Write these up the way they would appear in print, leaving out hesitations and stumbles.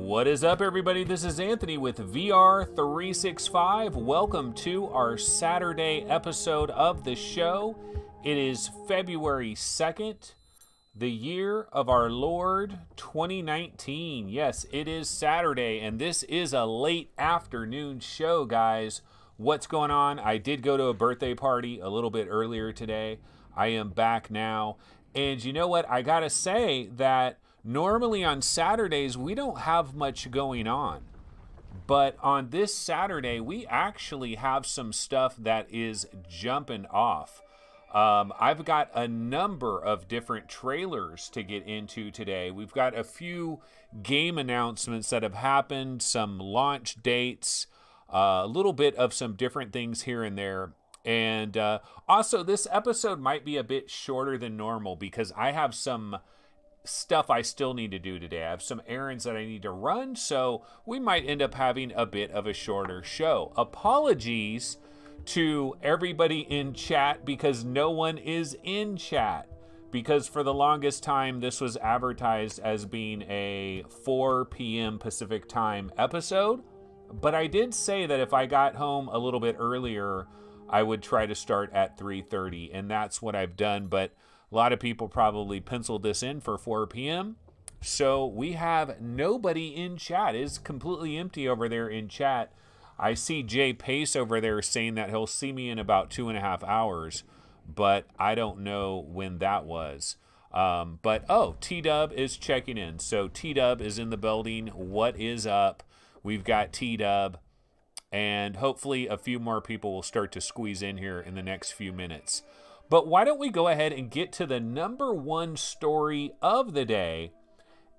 What is up, everybody? This is Anthony with VR 365. Welcome to our Saturday episode of the show. It is February 2nd, the year of our Lord 2019. Yes, it is Saturday, and this is a late afternoon show, guys. What's going on? I did go to a birthday party a little bit earlier today. I am back now. And you know what? I gotta say that normally on Saturdays, we don't have much going on. But on this Saturday, we actually have some stuff that is jumping off. I've got a number of different trailers to get into today. We've got a few game announcements that have happened, some launch dates, a little bit of some different things here and there. And also, this episode might be a bit shorter than normal because I have some stuff I still need to do today. I have some errands that I need to run, so we might end up having a bit of a shorter show. Apologies to everybody in chat because no one is in chat, because for the longest time this was advertised as being a 4 p.m. Pacific time episode, but I did say that if I got home a little bit earlier I would try to start at 3:30, and that's what I've done. But a lot of people probably penciled this in for 4 p.m. So we have nobody in chat. It is completely empty over there in chat. I see Jay Pace over there saying that he'll see me in about 2.5 hours, but I don't know when that was. But oh, T-Dub is checking in. So T-Dub is in the building. What is up? We've got T-Dub, and hopefully a few more people will start to squeeze in here in the next few minutes. But why don't we go ahead and get to the number one story of the day.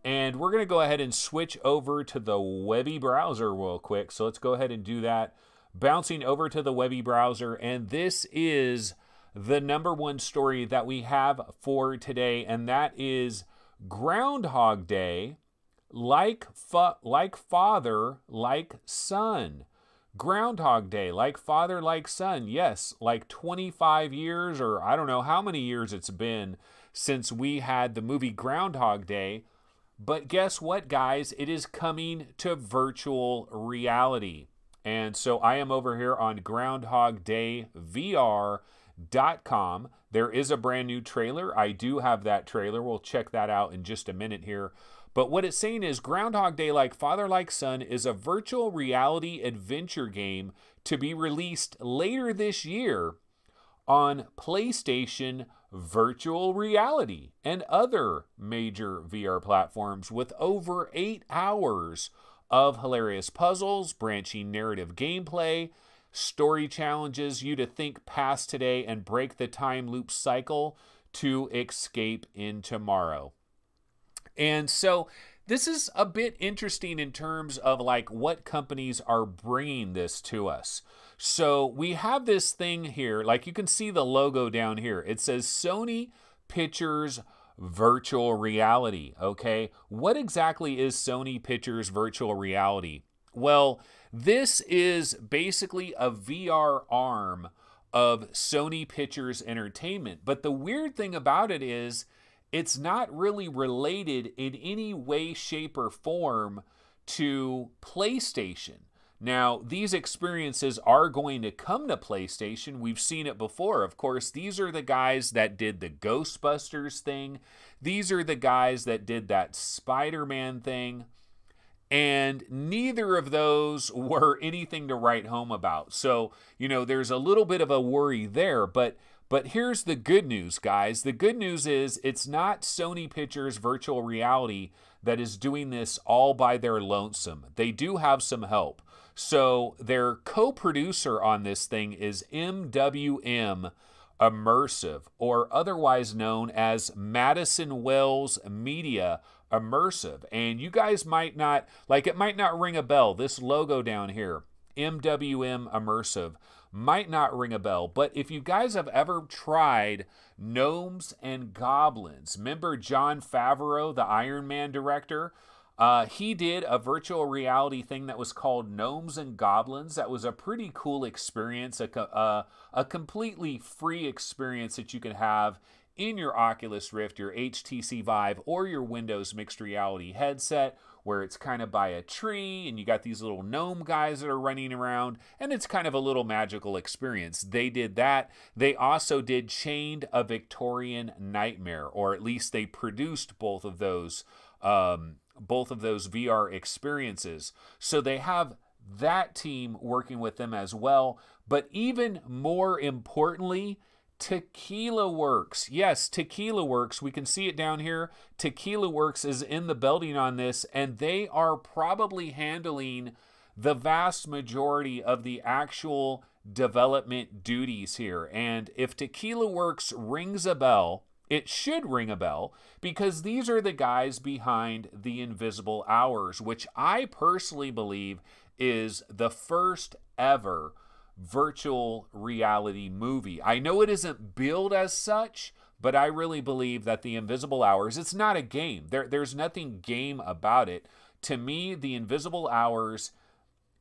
And we're going to go ahead and switch over to the Webby browser real quick. So let's go ahead and do that. Bouncing over to the Webby browser. And this is the number one story that we have for today. And that is Groundhog Day, like father, like son. Groundhog Day, like father, like son. Yes, like 25 years, or I don't know how many years it's been since we had the movie Groundhog Day. But guess what, guys? It is coming to virtual reality. And so I am over here on groundhogdayvr.com. There is a brand new trailer. I do have that trailer. We'll check that out in just a minute here. But what it's saying is Groundhog Day, like father, like son is a virtual reality adventure game to be released later this year on PlayStation Virtual Reality and other major VR platforms, with over 8 hours of hilarious puzzles, branching narrative gameplay, story challenges you to think past today and break the time loop cycle to escape in tomorrow. And so this is a bit interesting in terms of like what companies are bringing this to us. So we have this thing here, like you can see the logo down here. It says Sony Pictures Virtual Reality, okay? What exactly is Sony Pictures Virtual Reality? Well, this is basically a VR arm of Sony Pictures Entertainment. But the weird thing about it is it's not really related in any way, shape, or form to PlayStation. Now, these experiences are going to come to PlayStation. We've seen it before. Of course, these are the guys that did the Ghostbusters thing. These are the guys that did that Spider-Man thing. And neither of those were anything to write home about. So, you know, there's a little bit of a worry there. But here's the good news, guys. The good news is it's not Sony Pictures Virtual Reality that is doing this all by their lonesome. They do have some help. So their co-producer on this thing is MWM Immersive, or otherwise known as Madison Wells Media Immersive. And you guys might not, like, it might not ring a bell. This logo down here, MWM Immersive, might not ring a bell, but if you guys have ever tried Gnomes and Goblins, remember Jon Favreau, the Iron Man director? He did a virtual reality thing that was called Gnomes and Goblins. That was a pretty cool experience, a completely free experience that you can have in your Oculus Rift, your HTC Vive, or your Windows mixed reality headset, where it's kind of by a tree and you got these little gnome guys that are running around, and it's kind of a little magical experience. They did that. They also did Chained: A Victorian Nightmare, or at least they produced both of those VR experiences. So they have that team working with them as well. But even more importantly, Tequila Works. Yes, Tequila Works. We can see it down here. Tequila Works is in the building on this, and they are probably handling the vast majority of the actual development duties here. And if Tequila Works rings a bell, it should ring a bell, because these are the guys behind The Invisible Hours, which I personally believe is the first ever virtual reality movie. I know it isn't billed as such, but I really believe that The Invisible Hours, it's not a game. There's nothing game about it. To me, The Invisible Hours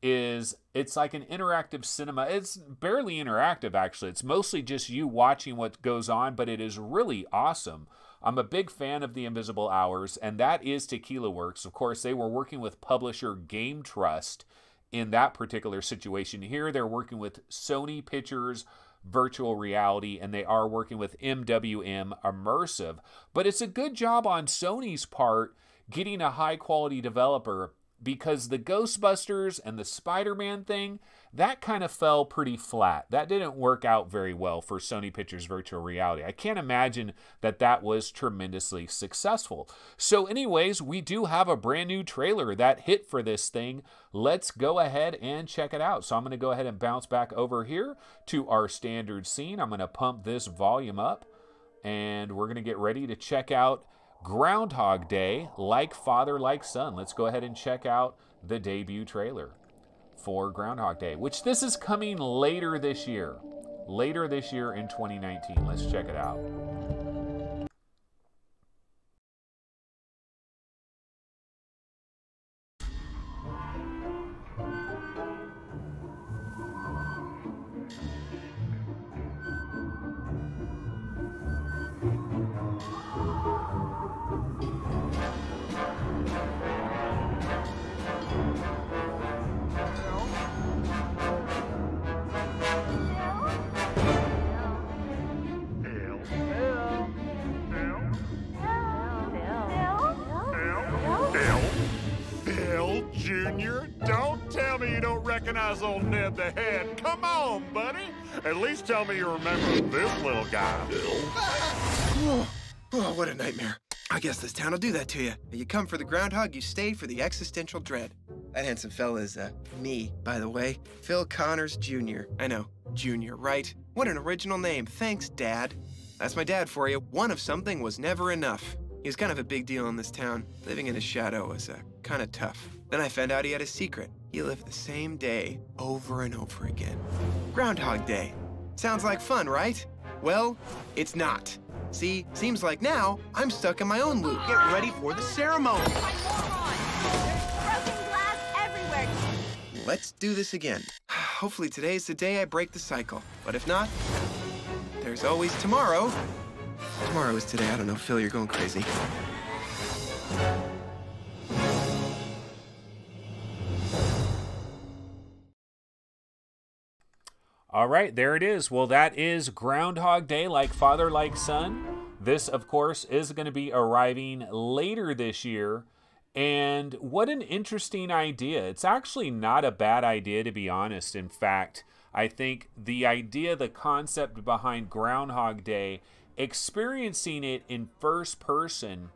it's like an interactive cinema. It's barely interactive, actually. It's mostly just you watching what goes on, but it is really awesome. I'm a big fan of The Invisible Hours, and that is Tequila Works. Of course, they were working with publisher Game Trust in that particular situation. Here, they're working with Sony Pictures Virtual Reality, and they are working with MWM Immersive. But it's a good job on Sony's part getting a high-quality developer, because the Ghostbusters and the Spider-Man thing, that kind of fell pretty flat. That didn't work out very well for Sony Pictures Virtual Reality. I can't imagine that that was tremendously successful. So anyways, we do have a brand new trailer that hit for this thing. Let's go ahead and check it out. So I'm going to go ahead and bounce back over here to our standard scene. I'm going to pump this volume up, and we're going to get ready to check out Groundhog Day, Like Father, Like Son. Let's go ahead and check out the debut trailer for Groundhog Day, which this is coming later this year. Later this year in 2019. Let's check it out. Junior, don't tell me you don't recognize old Ned the Head. Come on, buddy. At least tell me you remember this little guy. Oh, what a nightmare. I guess this town will do that to you. You come for the groundhog, you stay for the existential dread. That handsome fella is, me, by the way. Phil Connors Jr. I know, Junior, right? What an original name. Thanks, Dad. That's my dad for you. One of something was never enough. He was kind of a big deal in this town. Living in his shadow was, kind of tough. Then I found out he had a secret. He lived the same day over and over again. Groundhog Day. Sounds like fun, right? Well, it's not. See, seems like now I'm stuck in my own loop. Get ready for the ceremony. There's broken glass everywhere. Let's do this again. Hopefully today's the day I break the cycle. But if not, there's always tomorrow. Tomorrow is today. I don't know, Phil, you're going crazy. All right, there it is. Well, that is Groundhog Day, Like Father, Like Son. This, of course, is going to be arriving later this year. And what an interesting idea. It's actually not a bad idea, to be honest. In fact, I think the idea, the concept behind Groundhog Day, experiencing it in first person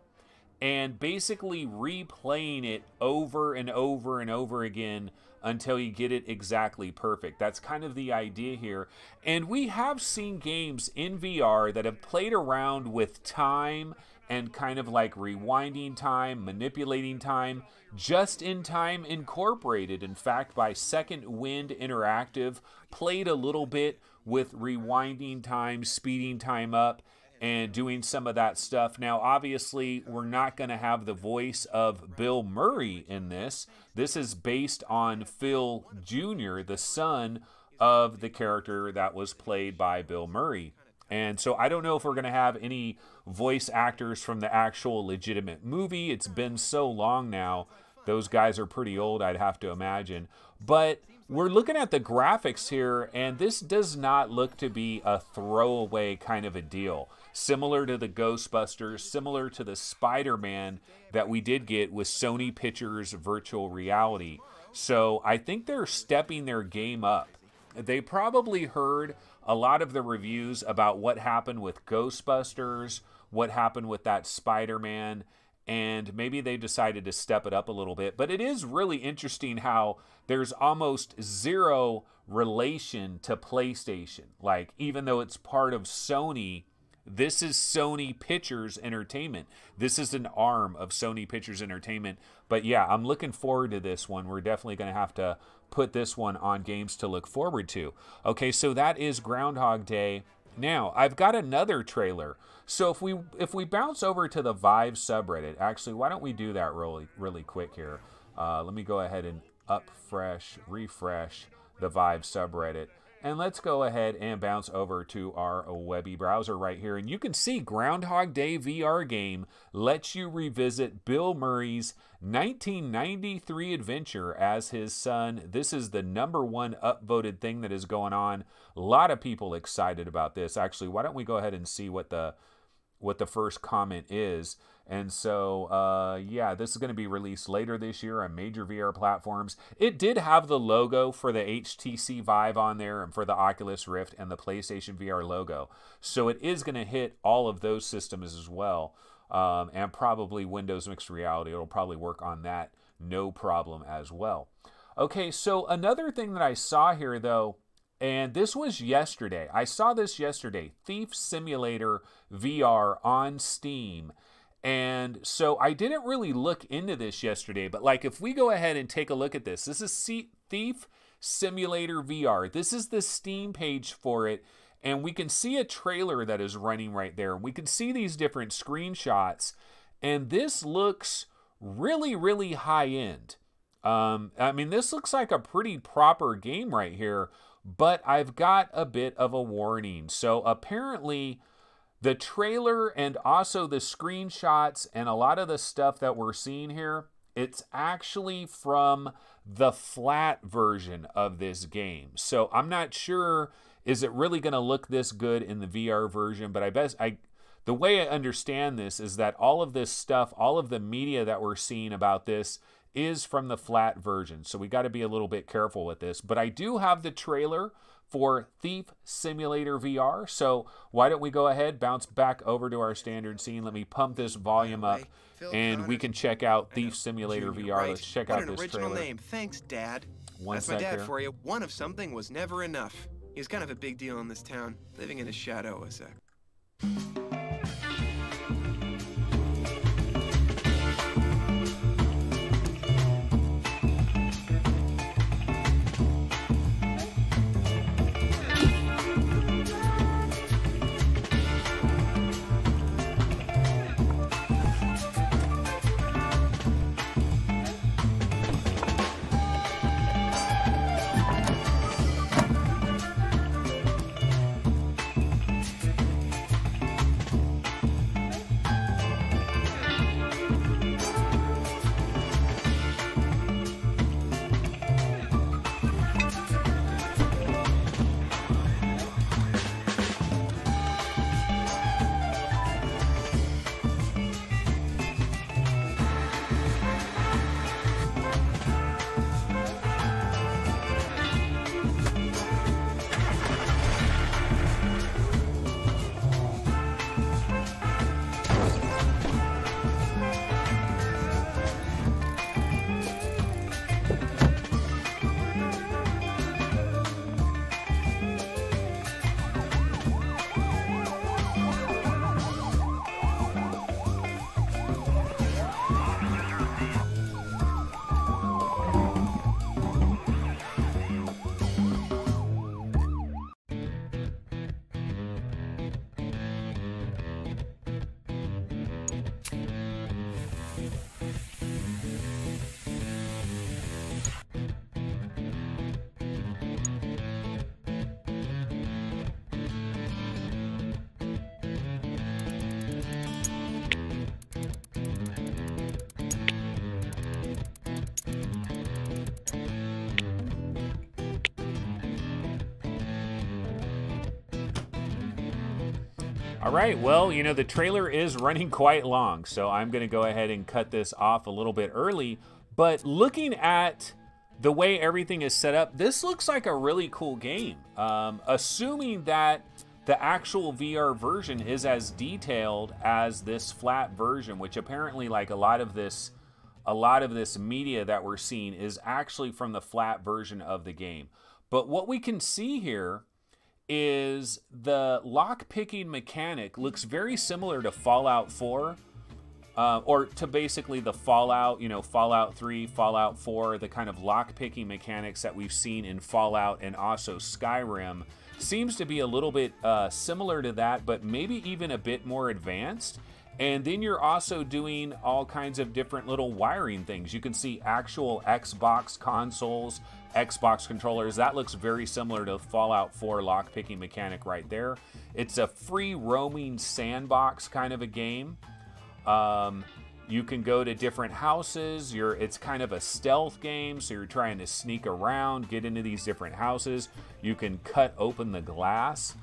and basically replaying it over and over and over again until you get it exactly perfect. That's kind of the idea here. And we have seen games in VR that have played around with time and kind of like rewinding time, manipulating time, Just in Time Incorporated, in fact, by Second Wind Interactive, played a little bit with rewinding time, speeding time up, and doing some of that stuff. Now, obviously, we're not going to have the voice of Bill Murray in this. This is based on Phil Jr., the son of the character that was played by Bill Murray. And so I don't know if we're going to have any voice actors from the actual legitimate movie. It's been so long now. Those guys are pretty old, I'd have to imagine. But we're looking at the graphics here, and this does not look to be a throwaway kind of a deal. Similar to the Ghostbusters, similar to the Spider-Man that we did get with Sony Pictures Virtual Reality. So I think they're stepping their game up. They probably heard a lot of the reviews about what happened with Ghostbusters, what happened with that Spider-Man, and maybe they decided to step it up a little bit. But it is really interesting how there's almost zero relation to PlayStation. Like, even though it's part of Sony, this is Sony Pictures Entertainment. This is an arm of Sony Pictures Entertainment. But yeah, I'm looking forward to this one. We're definitely going to have to put this one on games to look forward to. Okay, so that is Groundhog Day. Now, I've got another trailer. So if we bounce over to the Vive subreddit, actually, why don't we do that really quick here? Let me go ahead and refresh the Vive subreddit. And let's go ahead and bounce over to our webby browser right here. And you can see Groundhog Day VR game lets you revisit Bill Murray's 1993 adventure as his son. This is the #1 upvoted thing that is going on. A lot of people excited about this. Actually, why don't we go ahead and see what the first comment is. And so, yeah, this is going to be released later this year on major VR platforms. It did have the logo for the HTC Vive on there and for the Oculus Rift and the PlayStation VR logo. So it is going to hit all of those systems as well, and probably Windows Mixed Reality. It'll probably work on that, no problem as well. Okay, so another thing that I saw here, though, and this was yesterday. I saw this yesterday, Thief Simulator VR on Steam. And so I didn't really look into this yesterday, but like if we go ahead and take a look at this, this is Thief Simulator VR. This is the Steam page for it, and we can see a trailer that is running right there. We can see these different screenshots, and this looks really, really high end. I mean, this looks like a pretty proper game right here, but I've got a bit of a warning. So apparently the trailer and also the screenshots and a lot of the stuff that we're seeing here, it's actually from the flat version of this game. So I'm not sure, is it really going to look this good in the VR version? But the way I understand this is that all of this stuff, all of the media that we're seeing about this is from the flat version. So we got to be a little bit careful with this. But I do have the trailer for Thief Simulator VR. So why don't we go ahead, bounce back over to our standard scene. Let me pump this volume up, and we can check out Thief Simulator VR. Right. Let's check out this What an original trailer. name. Thanks, Dad. That's my dad for you. One of something was never enough. He was kind of a big deal in this town. Living in his shadow was All right, well, you know, the trailer is running quite long, so I'm going to go ahead and cut this off a little bit early. But looking at the way everything is set up, this looks like a really cool game. Assuming that the actual VR version is as detailed as this flat version, which apparently, like, a lot of this media that we're seeing is actually from the flat version of the game. But what we can see here is the lock-picking mechanic looks very similar to Fallout 4, or to basically the Fallout, you know, Fallout 3, Fallout 4, the kind of lock-picking mechanics that we've seen in Fallout and also Skyrim. Seems to be a little bit similar to that, but maybe even a bit more advanced. And then you're also doing all kinds of different little wiring things. You can see actual Xbox consoles, Xbox controllers. That looks very similar to Fallout 4 lockpicking mechanic right there. It's a free roaming sandbox kind of a game. You can go to different houses. It's kind of a stealth game, so you're trying to sneak around, get into these different houses. You can cut open the glass.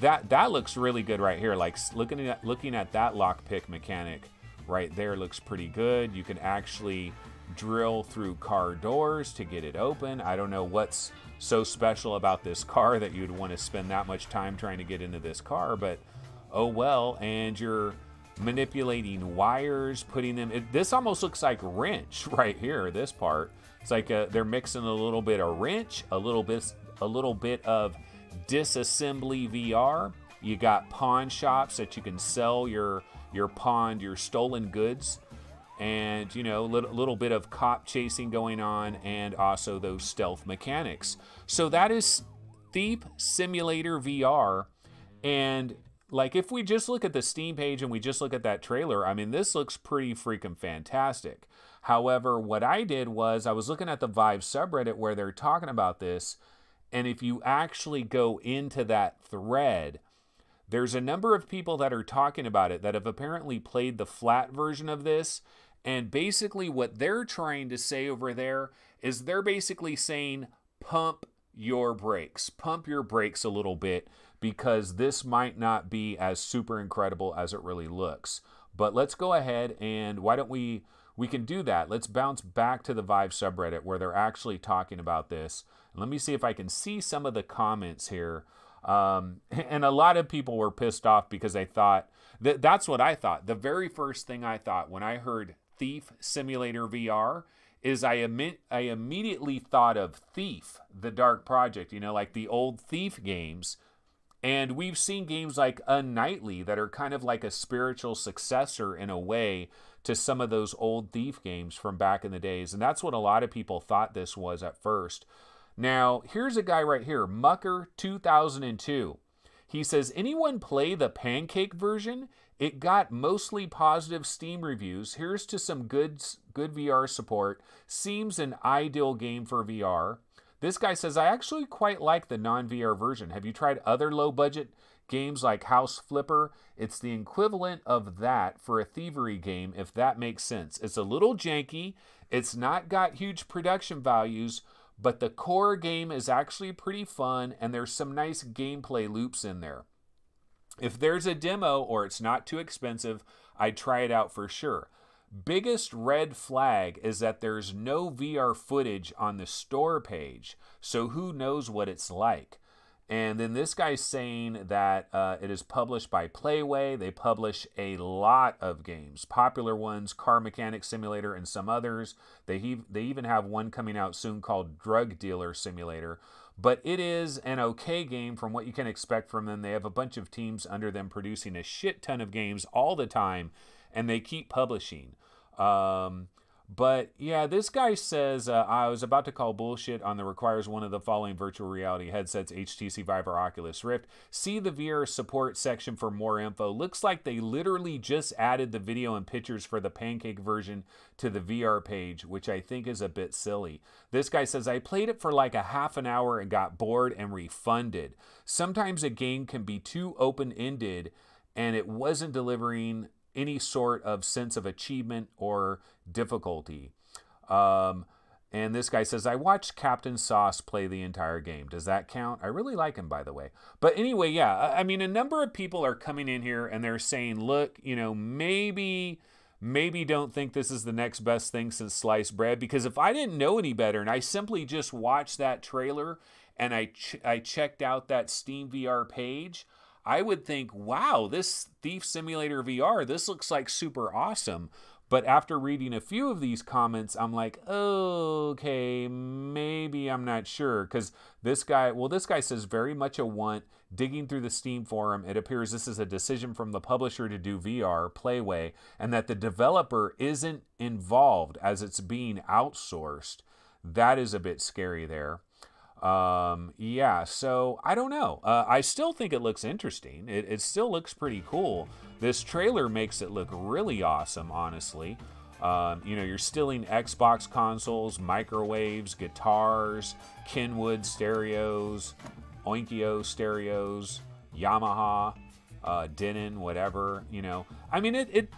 That looks really good right here. Like looking at that lockpick mechanic right there looks pretty good. You can actually drill through car doors to get it open. I don't know what's so special about this car that you'd want to spend that much time trying to get into this car, but oh well. And you're manipulating wires, putting them. This almost looks like wrench right here. This part, it's like they're mixing a little bit of wrench, a little bit of disassembly VR. You got pawn shops that you can sell your stolen goods, and you know, little bit of cop chasing going on, and also those stealth mechanics. So that is Thief Simulator VR. And like, if we just look at the Steam page and we just look at that trailer, I mean, this looks pretty freaking fantastic. However, what I did was I was looking at the Vive subreddit where they're talking about this. And if you actually go into that thread, there's a number of people that are talking about it that have apparently played the flat version of this. And basically what they're trying to say over there is they're basically saying, pump your brakes a little bit, because this might not be as super incredible as it really looks. But let's go ahead and why don't we can do that. Let's bounce back to the Vive subreddit where they're actually talking about this. Let me see if I can see some of the comments here. And a lot of people were pissed off because they thought, that's what I thought. The very first thing I thought when I heard Thief Simulator VR is I immediately thought of Thief, the Dark Project, you know, like the old Thief games. And we've seen games like Untitled that are kind of like a spiritual successor in a way to some of those old Thief games from back in the days. And that's what a lot of people thought this was at first. Now, here's a guy right here, Mucker 2002. He says, anyone play the pancake version? It got mostly positive Steam reviews. Here's to some good VR support. Seems an ideal game for VR. This guy says, I actually quite like the non-VR version. Have you tried other low-budget games like House Flipper? It's the equivalent of that for a thievery game, if that makes sense. It's a little janky. It's not got huge production values, but the core game is actually pretty fun, and there's some nice gameplay loops in there. If there's a demo or it's not too expensive, I'd try it out for sure. Biggest red flag is that there's no VR footage on the store page, so who knows what it's like. And then this guy's saying that it is published by Playway. They publish a lot of games, popular ones, Car Mechanic Simulator and some others. They even have one coming out soon called Drug Dealer Simulator. But it is an okay game from what you can expect from them. They have a bunch of teams under them producing a shit ton of games all the time, and they keep publishing. But yeah, this guy says, I was about to call bullshit on the requires one of the following virtual reality headsets, HTC Vive or Oculus Rift. See the VR support section for more info. Looks like they literally just added the video and pictures for the pancake version to the VR page, which I think is a bit silly. This guy says, I played it for like a half an hour and got bored and refunded. Sometimes a game can be too open-ended and it wasn't delivering any sort of sense of achievement or difficulty. And this guy says, I watched Captain Sauce play the entire game. Does that count? I really like him, by the way. But anyway, yeah, I mean, a number of people are coming in here and they're saying, look, you know, maybe don't think this is the next best thing since sliced bread. Because if I didn't know any better and I simply just watched that trailer and I checked out that Steam VR page, I would think, wow, this Thief Simulator VR, this looks like super awesome. But after reading a few of these comments, I'm like, okay, maybe I'm not sure. Because this guy says very much a want. Digging through the Steam forum, it appears this is a decision from the publisher to do VR, Playway, and that the developer isn't involved as it's being outsourced. That is a bit scary there. Yeah, so I don't know. I still think it looks interesting. It still looks pretty cool. This trailer makes it look really awesome, honestly. You know, you're stealing Xbox consoles, microwaves, guitars, Kenwood stereos, Onkyo stereos, Yamaha, Denon, whatever, you know. I mean, it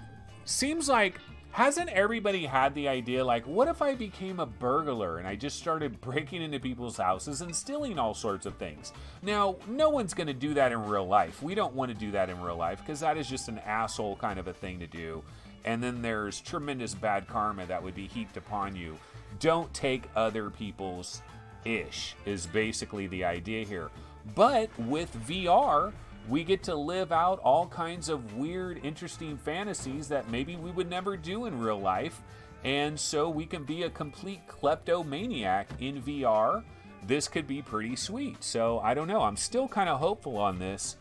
seems like, hasn't everybody had the idea, like, what if I became a burglar and I just started breaking into people's houses and stealing all sorts of things? Now, no one's going to do that in real life. We don't want to do that in real life because that is just an asshole kind of a thing to do. And then there's tremendous bad karma that would be heaped upon you. Don't take other people's ish is basically the idea here. But with VR, we get to live out all kinds of weird, interesting fantasies that maybe we would never do in real life. And so we can be a complete kleptomaniac in VR. This could be pretty sweet. So I don't know. I'm still kind of hopeful on this.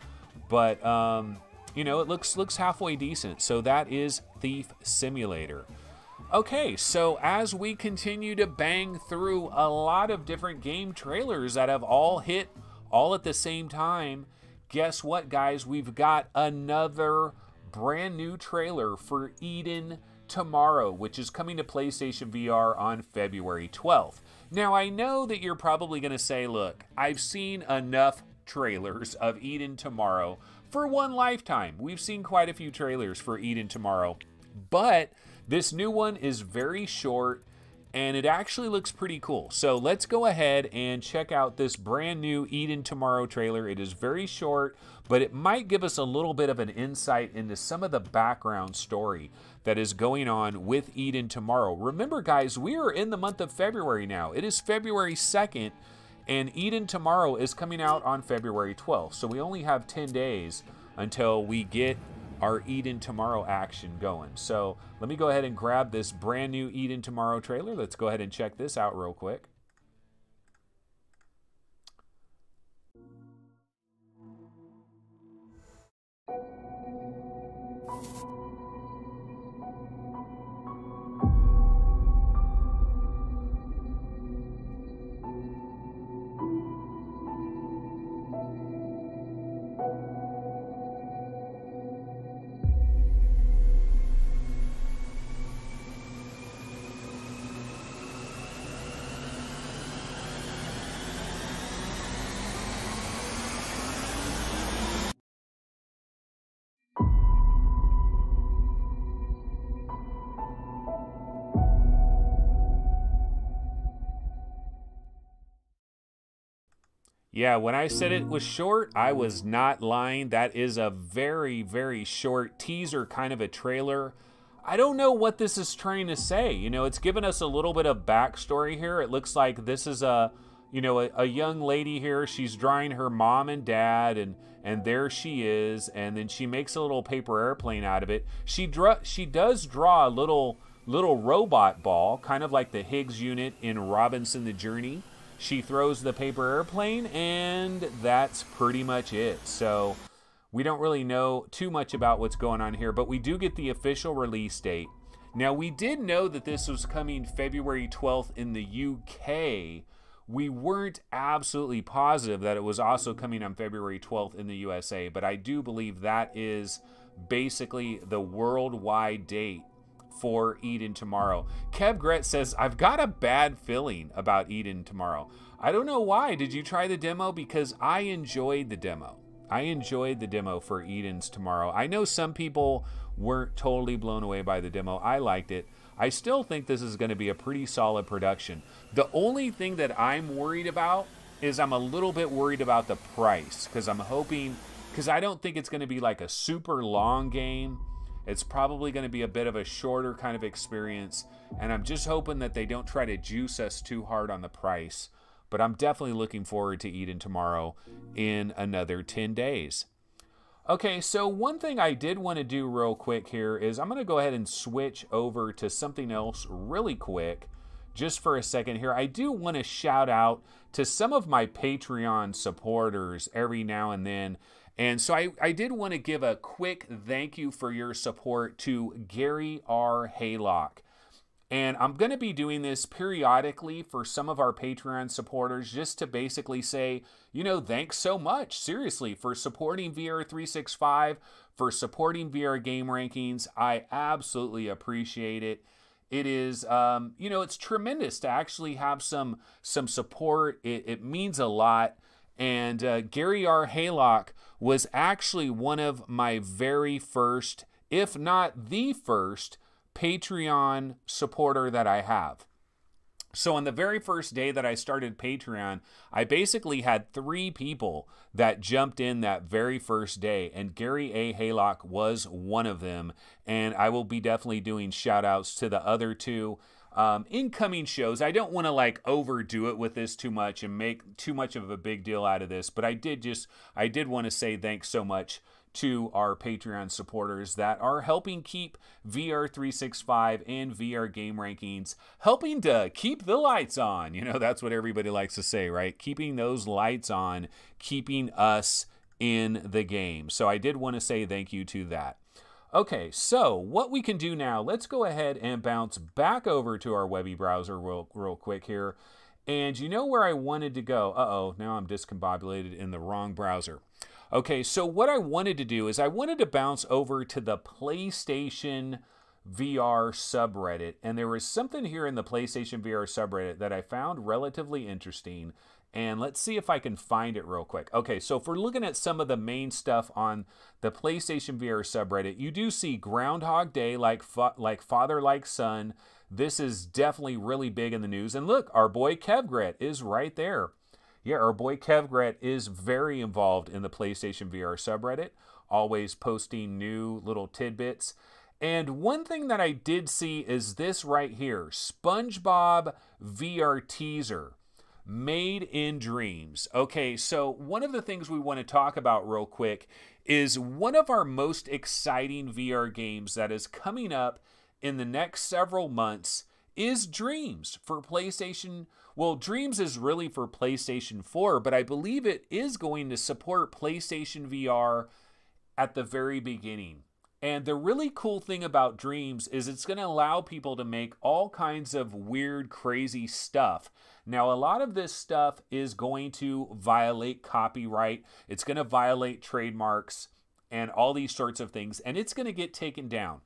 But, you know, it looks halfway decent. So that is Thief Simulator. Okay, so as we continue to bang through a lot of different game trailers that have all hit all at the same time, guess what, guys? We've got another brand new trailer for Eden Tomorrow, which is coming to PlayStation VR on February 12th. Now, I know that you're probably going to say, look, I've seen enough trailers of Eden Tomorrow for one lifetime. We've seen quite a few trailers for Eden Tomorrow, but this new one is very short and it actually looks pretty cool. So let's go ahead and check out this brand new Eden Tomorrow trailer. It is very short, but it might give us a little bit of an insight into some of the background story that is going on with Eden Tomorrow. Remember, guys, we are in the month of February now. It is February 2nd, and Eden Tomorrow is coming out on February 12th. So we only have 10 days until we get our Eden Tomorrow action going. So let me go ahead and grab this brand new Eden Tomorrow trailer. Let's go ahead and check this out real quick. Yeah, when I said it was short, I was not lying. That is a very, very short teaser, kind of a trailer. I don't know what this is trying to say. You know, it's given us a little bit of backstory here. It looks like this is a young lady here. She's drawing her mom and dad, and there she is. And then she makes a little paper airplane out of it. She does draw a little robot ball, kind of like the Higgs unit in Robinson the Journey. She throws the paper airplane, and that's pretty much it. So we don't really know too much about what's going on here, but we do get the official release date. Now, we did know that this was coming February 12th in the UK. We weren't absolutely positive that it was also coming on February 12th in the USA, but I do believe that is basically the worldwide date for Eden Tomorrow. Kev Gret says, I've got a bad feeling about Eden Tomorrow. I don't know why. Did you try the demo? Because I enjoyed the demo. I enjoyed the demo for Eden's Tomorrow. I know some people weren't totally blown away by the demo. I liked it. I still think this is going to be a pretty solid production. The only thing that I'm worried about is I'm a little bit worried about the price, because I'm hoping, because I don't think it's going to be like a super long game. It's probably going to be a bit of a shorter kind of experience, and I'm just hoping that they don't try to juice us too hard on the price. But I'm definitely looking forward to Eden tomorrow in another 10 days. Okay, so one thing I did want to do real quick here is I'm going to go ahead and switch over to something else really quick, just for a second here. I do want to shout out to some of my Patreon supporters every now and then. And so I did want to give a quick thank you for your support to Gary R. Haylock. And I'm going to be doing this periodically for some of our Patreon supporters, just to basically say, you know, thanks so much, seriously, for supporting VR365, for supporting VR Game Rankings. I absolutely appreciate it. It is, you know, it's tremendous to actually have some support. It means a lot. And Gary R. Haylock was actually one of my very first, if not the first, Patreon supporter that I have. So on the very first day that I started Patreon, I basically had 3 people that jumped in that very first day, and Gary A. Haylock was one of them. And I will be definitely doing shout outs to the other 2 incoming shows. I don't want to like overdo it with this too much and make too much of a big deal out of this, but I did want to say thanks so much to our Patreon supporters that are helping keep VR365 and VR Game Rankings, helping to keep the lights on. You know, that's what everybody likes to say, right? Keeping those lights on, keeping us in the game. So I did want to say thank you to that. Okay, so what we can do now, let's go ahead and bounce back over to our Webby browser real quick here. And you know where I wanted to go? Uh-oh, now I'm discombobulated in the wrong browser. Okay, so what I wanted to do is I wanted to bounce over to the PlayStation VR subreddit. And there was something here in the PlayStation VR subreddit that I found relatively interesting. And let's see if I can find it real quick. Okay, so if we're looking at some of the main stuff on the PlayStation VR subreddit, you do see Groundhog Day, like father, like son. This is definitely really big in the news. And look, our boy Kevgret is right there. Yeah, our boy Kevgret is very involved in the PlayStation VR subreddit, always posting new little tidbits. And one thing that I did see is this right here, Spongebob VR teaser, made in dreams. Okay, so one of the things we want to talk about real quick is one of our most exciting VR games that is coming up in the next several months is Dreams for PlayStation. Well, Dreams is really for PlayStation 4, but I believe it is going to support PlayStation VR at the very beginning. And the really cool thing about Dreams is it's going to allow people to make all kinds of weird, crazy stuff. Now, a lot of this stuff is going to violate copyright. It's going to violate trademarks and all these sorts of things, and it's going to get taken down.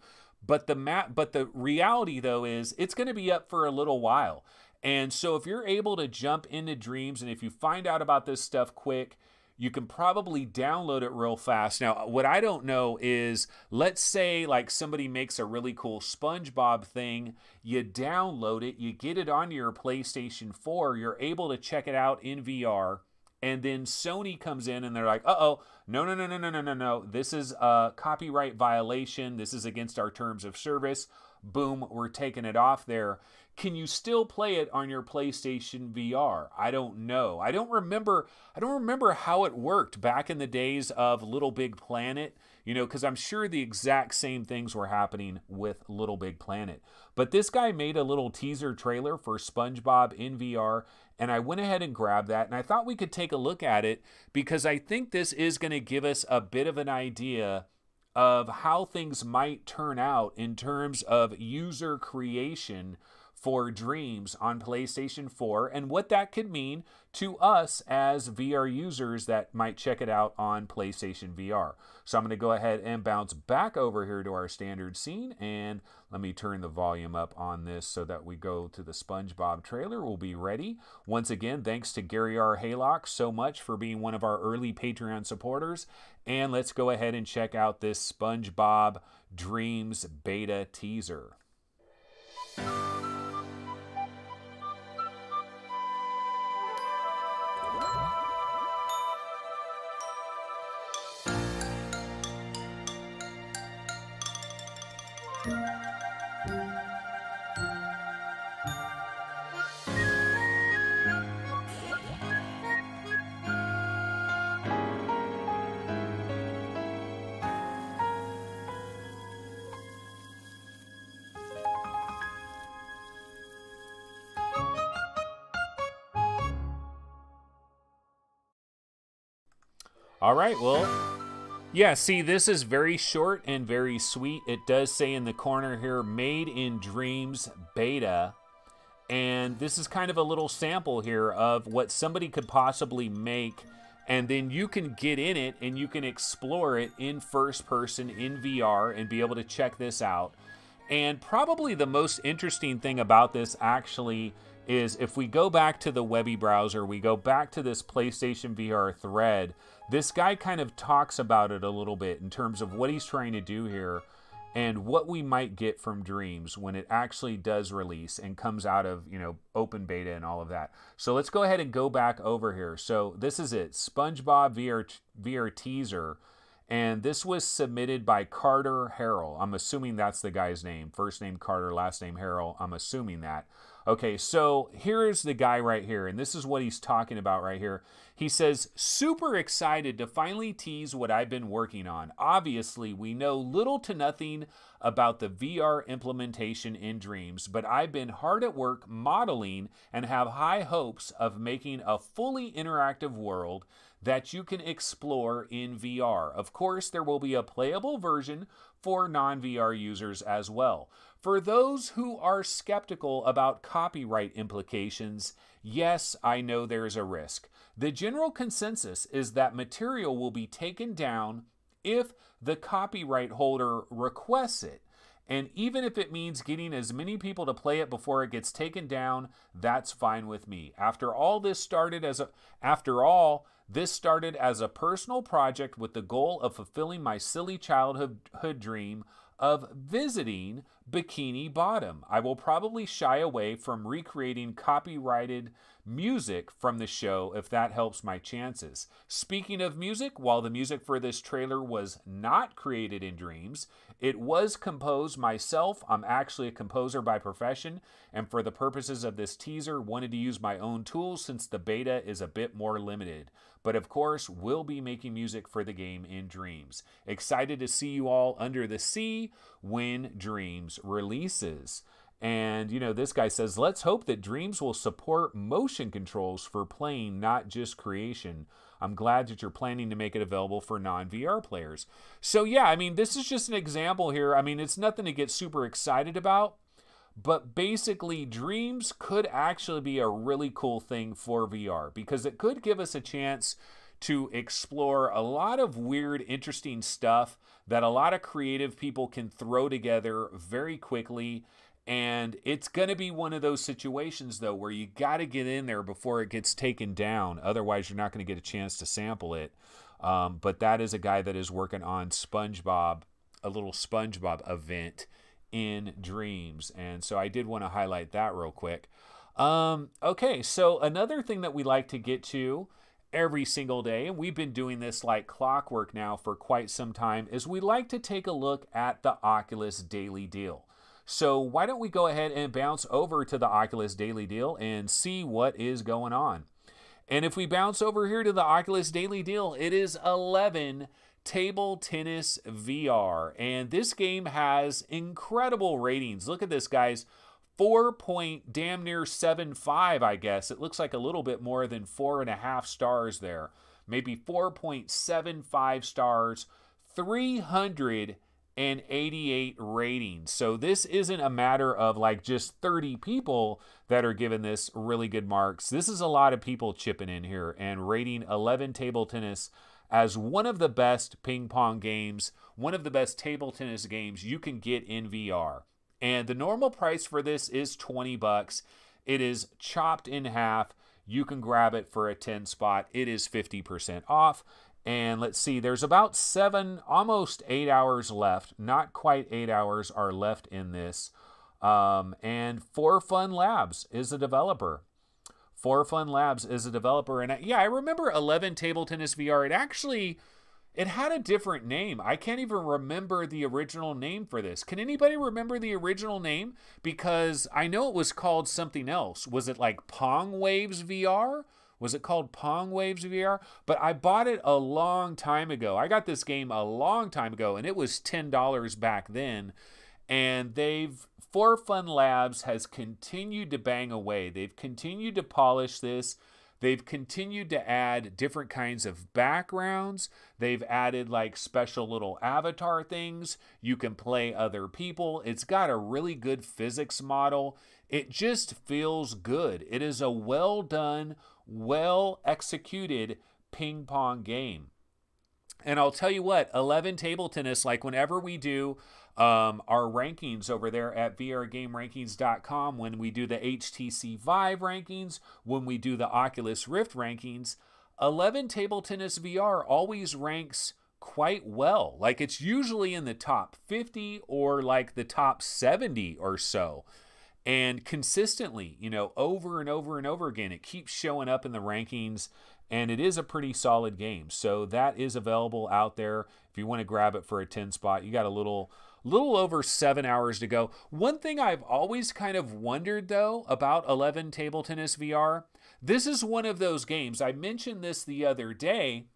But the reality, though, is it's going to be up for a little while. And so if you're able to jump into Dreams, and if you find out about this stuff quick, you can probably download it real fast. Now, what I don't know is, let's say like somebody makes a really cool SpongeBob thing, you download it, you get it onto your PlayStation 4, you're able to check it out in VR, and then Sony comes in and they're like, uh-oh, no, this is a copyright violation, this is against our terms of service, boom, we're taking it off there. Can you still play it on your PlayStation VR? I don't know. I don't remember how it worked back in the days of Little Big Planet, you know, because I'm sure the exact same things were happening with Little Big Planet. But this guy made a little teaser trailer for SpongeBob in VR, and I went ahead and grabbed that, and I thought we could take a look at it because I think this is going to give us a bit of an idea of how things might turn out in terms of user creation for Dreams on PlayStation 4 and what that could mean to us as VR users that might check it out on PlayStation VR. So I'm going to go ahead and bounce back over here to our standard scene, and let me turn the volume up on this so that we go to the SpongeBob trailer. We'll be ready. Once again, thanks to Gary R. Haylock so much for being one of our early Patreon supporters, and let's go ahead and check out this SpongeBob Dreams beta teaser. All right, well, yeah, see, this is very short and very sweet. It does say in the corner here, Made in Dreams Beta. And this is kind of a little sample here of what somebody could possibly make. And then you can get in it and you can explore it in first person in VR and be able to check this out. And probably the most interesting thing about this actually is if we go back to the Webby browser, we go back to this PlayStation VR thread, this guy kind of talks about it a little bit in terms of what he's trying to do here and what we might get from Dreams when it actually does release and comes out of, you know, open beta and all of that. So let's go ahead and go back over here. So this is it, Spongebob VR teaser. And this was submitted by Carter Harrell. I'm assuming that's the guy's name. First name Carter, last name Harrell. I'm assuming that. Okay, so here's the guy right here, and this is what he's talking about right here. He says, super excited to finally tease what I've been working on. Obviously, we know little to nothing about the VR implementation in Dreams, but I've been hard at work modeling and have high hopes of making a fully interactive world that you can explore in VR. Of course, there will be a playable version for non-VR users as well. For those who are skeptical about copyright implications, yes, I know there's a risk. The general consensus is that material will be taken down if the copyright holder requests it. And even if it means getting as many people to play it before it gets taken down, that's fine with me. After all, this started as a personal project with the goal of fulfilling my silly childhood dream of visiting Bikini Bottom. I will probably shy away from recreating copyrighted music from the show if that helps my chances. Speaking of music, while the music for this trailer was not created in Dreams, it was composed myself. I'm actually a composer by profession, and for the purposes of this teaser, wanted to use my own tools since the beta is a bit more limited. But of course, we'll be making music for the game in Dreams. Excited to see you all under the sea when Dreams releases. And, you know, this guy says, let's hope that Dreams will support motion controls for playing, not just creation. I'm glad that you're planning to make it available for non-VR players. So, yeah, I mean, this is just an example here. I mean, it's nothing to get super excited about. But basically, Dreams could actually be a really cool thing for VR because it could give us a chance to explore a lot of weird, interesting stuff that a lot of creative people can throw together very quickly. And it's going to be one of those situations, though, where you got to get in there before it gets taken down. Otherwise, you're not going to get a chance to sample it. But that is a guy that is working on SpongeBob, a little SpongeBob event in Dreams. And so I did want to highlight that real quick. Okay, so another thing that we like to get to every single day, and we've been doing this like clockwork now for quite some time, is we like to take a look at the Oculus Daily Deal. So why don't we go ahead and bounce over to the Oculus Daily Deal and see what is going on. And if we bounce over here to the Oculus Daily Deal, it is 11 Table Tennis VR. And this game has incredible ratings. Look at this, guys. 4.75, I guess. It looks like a little bit more than 4.5 stars there. Maybe 4.75 stars, 388 ratings. So this isn't a matter of like just 30 people that are giving this really good marks. This is a lot of people chipping in here and rating 11 Table Tennis as one of the best ping pong games, one of the best table tennis games you can get in VR. And the normal price for this is $20. It is chopped in half. You can grab it for a 10 spot. It is 50% off. And let's see, there's about 7, almost 8 hours left. Not quite 8 hours are left in this. And 4Fun Labs is a developer. 4Fun Labs is a developer. And yeah, I remember 11 Table Tennis VR. It actually It had a different name. I can't even remember the original name for this. Can anybody remember the original name? Because I know it was called something else. Was it like Pong Waves VR? Was it called Pong Waves VR? But I bought it a long time ago. I got this game a long time ago, and it was $10 back then. And For Fun Labs has continued to bang away. They've continued to polish this. They've continued to add different kinds of backgrounds. They've added like special little avatar things. You can play other people. It's got a really good physics model. It just feels good. It is a well done, well executed ping pong game. And I'll tell you what, 11 Table Tennis, like whenever we do our rankings over there at vrgamerankings.com, when we do the HTC Vive rankings, when we do the Oculus Rift rankings, 11 Table Tennis VR always ranks quite well. Like it's usually in the top 50 or like the top 70 or so. And consistently, you know, over and over and over again, it keeps showing up in the rankings, and it is a pretty solid game. So that is available out there. If you want to grab it for a 10 spot, you got a little over 7 hours to go. One thing I've always kind of wondered, though, about 11 Table Tennis VR, this is one of those games, I mentioned this the other day,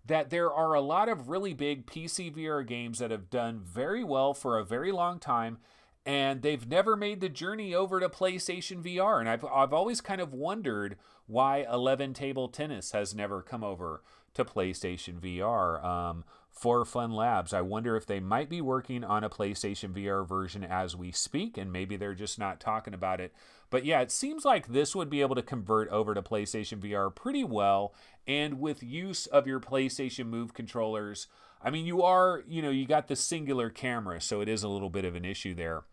that there are a lot of really big PC VR games that have done very well for a very long time, and they've never made the journey over to PlayStation VR. And I've always kind of wondered why 11 Table Tennis has never come over to PlayStation VR. For Fun Labs, I wonder if they might be working on a PlayStation VR version as we speak, and maybe they're just not talking about it. But yeah, it seems like this would be able to convert over to PlayStation VR pretty well, and with use of your PlayStation Move controllers. I mean, you got the singular camera, so it is a little bit of an issue there.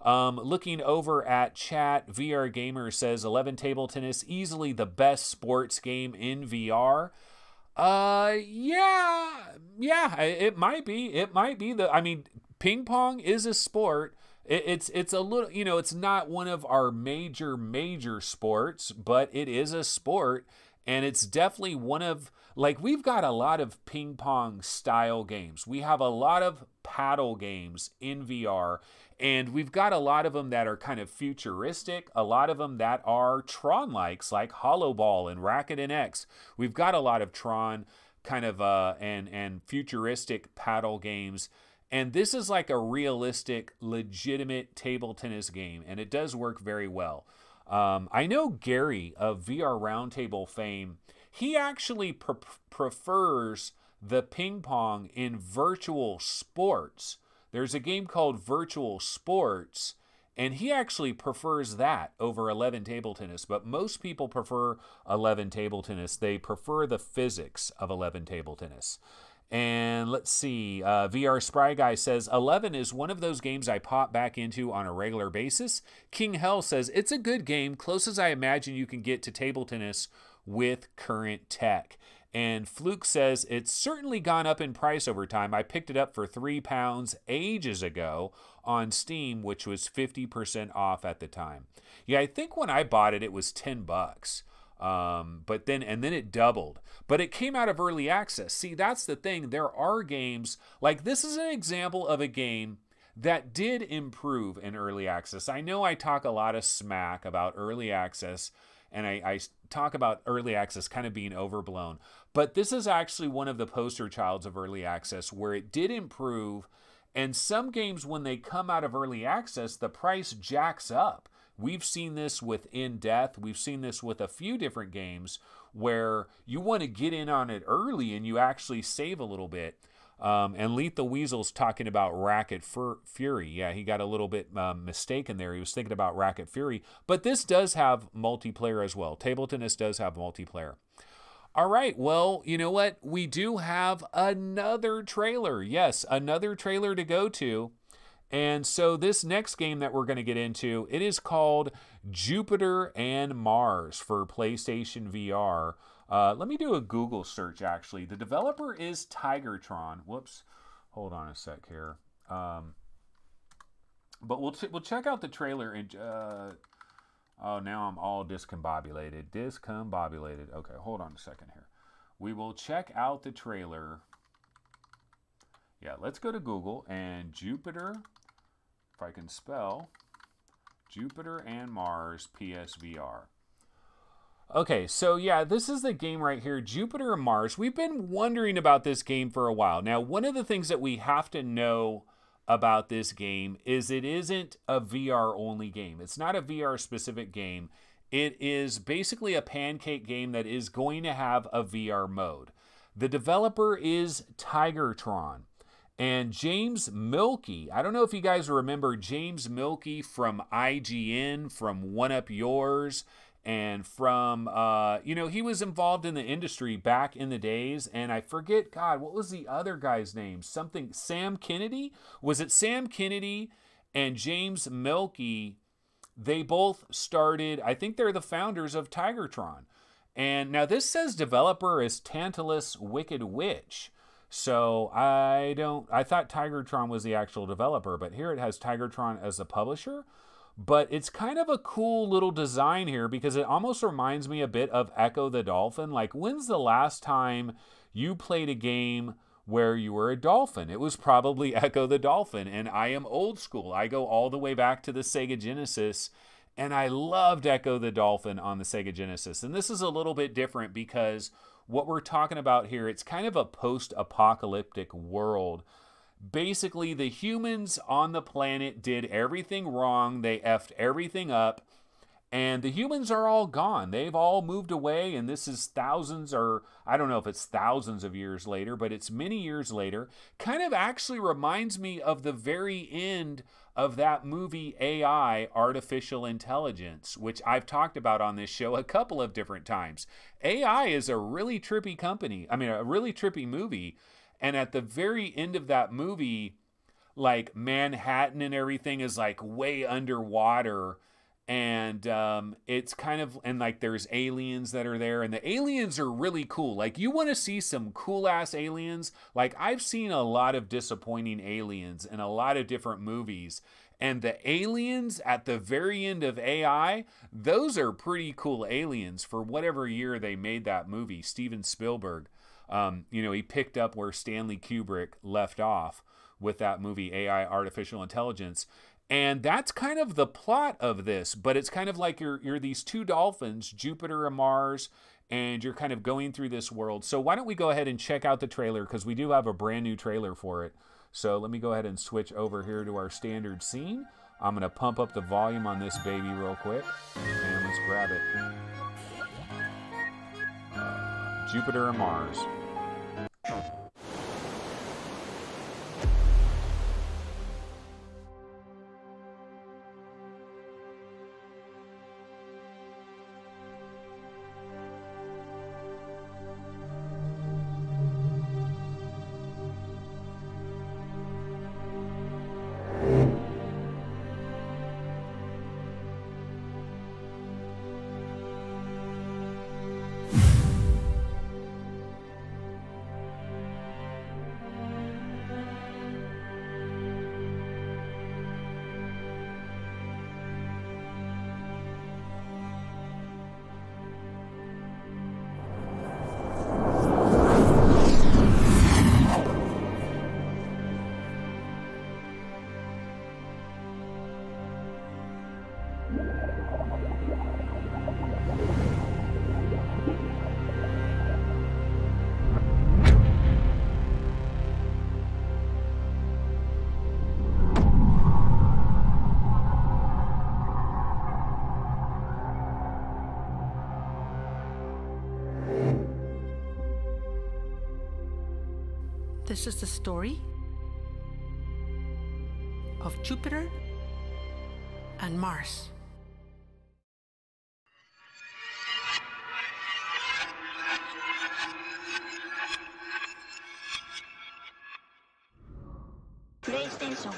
Looking over at chat, VR Gamer says 11 Table Tennis, easily the best sports game in VR. Yeah, it might be. I mean, ping pong is a sport. It's a little, it's not one of our major sports, but it is a sport, and it's definitely one of, like, we've got a lot of ping pong style games. We have a lot of paddle games in VR, and we've got a lot of them that are kind of futuristic, a lot of them that are Tron-likes, like Hollow Ball and Racket NX. We've got a lot of Tron kind of and futuristic paddle games. And this is like a realistic, legitimate table tennis game, and it does work very well. I know Gary of VR Roundtable fame, he actually prefers the ping pong in virtual sports. There's a game called Virtual Sports, and he actually prefers that over 11 Table Tennis. But most people prefer 11 Table Tennis. They prefer the physics of 11 Table Tennis. And let's see, VR Spry Guy says, 11 is one of those games I pop back into on a regular basis. King Hell says, it's a good game, close as I imagine you can get to table tennis with current tech. And Fluke says, it's certainly gone up in price over time. I picked it up for £3 ages ago on Steam, which was 50% off at the time. Yeah, I think when I bought it, it was $10. But then it doubled. But it came out of early access. See, that's the thing. There are games, like this is an example of a game that did improve in early access. I know I talk a lot of smack about early access, and I talk about early access kind of being overblown. But this is actually one of the poster childs of early access where it did improve. And some games, when they come out of early access, the price jacks up. We've seen this with In Death. We've seen this with a few different games where you want to get in on it early and you actually save a little bit. And Lethal Weasel's talking about Racket Fury. Yeah, he got a little bit mistaken there. He was thinking about Racket Fury. But this does have multiplayer as well. Table tennis does have multiplayer. All right, well, you know what? We do have another trailer. Yes, another trailer to go to. And so this next game that we're going to get into, it is called Jupiter and Mars for PlayStation VR. Let me do a Google search, actually. The developer is Tigertron. Whoops. Hold on a sec here. But we'll check out the trailer. And oh, now I'm all discombobulated. Discombobulated. Okay, hold on a second here. We will check out the trailer. Yeah, let's go to Google and Jupiter, if I can spell, Jupiter and Mars PSVR. Okay, so yeah, this is the game right here, Jupiter and Mars. We've been wondering about this game for a while. Now, one of the things that we have to know about this game is it isn't a VR-only game. It's not a VR-specific game. It is basically a pancake game that is going to have a VR mode. The developer is Tigertron. And James Milkey, I don't know if you guys remember James Milkey from IGN, from One Up Yours, and from, you know, he was involved in the industry back in the days, and I forget, God, what was the other guy's name? Something, Sam Kennedy? Was it Sam Kennedy and James Milkey? They both started, I think they're the founders of Tigertron. And now this says developer is Tantalus Wicked Witch. So I thought Tigertron was the actual developer, but here it has Tigertron as the publisher. But it's kind of a cool little design here because it almost reminds me a bit of Echo the Dolphin. Like, when's the last time you played a game where you were a dolphin? It was probably Echo the Dolphin, and I am old school. I go all the way back to the Sega Genesis, and I loved Echo the Dolphin on the Sega Genesis. And this is a little bit different because what we're talking about here, it's kind of a post-apocalyptic world. Basically, the humans on the planet did everything wrong. They effed everything up. And the humans are all gone. They've all moved away. And this is thousands, or I don't know if it's thousands of years later, but it's many years later. Kind of actually reminds me of the very end of that movie AI, Artificial Intelligence, which I've talked about on this show a couple of different times. AI is a really trippy a really trippy movie. And at the very end of that movie, like Manhattan and everything is like way underwater. And it's kind of, and like there's aliens that are there, and the aliens are really cool. Like, you want to see some cool ass aliens. Like, I've seen a lot of disappointing aliens in a lot of different movies. And the aliens at the very end of AI, those are pretty cool aliens for whatever year they made that movie. Steven Spielberg. You know, he picked up where Stanley Kubrick left off with that movie, AI, Artificial Intelligence. And that's kind of the plot of this, but it's kind of like you're these two dolphins, Jupiter and Mars, and you're kind of going through this world. So why don't we go ahead and check out the trailer, because we do have a brand new trailer for it. So let me go ahead and switch over here to our standard scene. I'm going to pump up the volume on this baby real quick, and let's grab it. Jupiter and Mars. This is the story of Jupiter and Mars. PlayStation.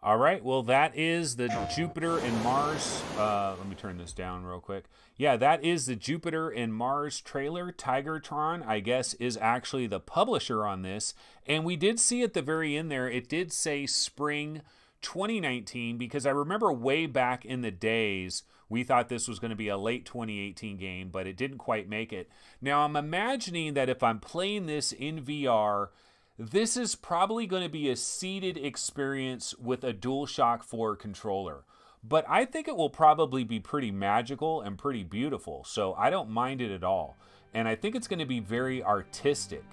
All right, well, that is the Jupiter and Mars. Let me turn this down real quick. Yeah, that is the Jupiter and Mars trailer. Tigertron, I guess, is actually the publisher on this. And we did see at the very end there, it did say spring 2019 because I remember way back in the days we thought this was going to be a late 2018 game, but it didn't quite make it. Now I'm imagining that if I'm playing this in VR, this is probably going to be a seated experience with a DualShock 4 controller. But I think it will probably be pretty magical and pretty beautiful, so I don't mind it at all. And I think it's going to be very artistic.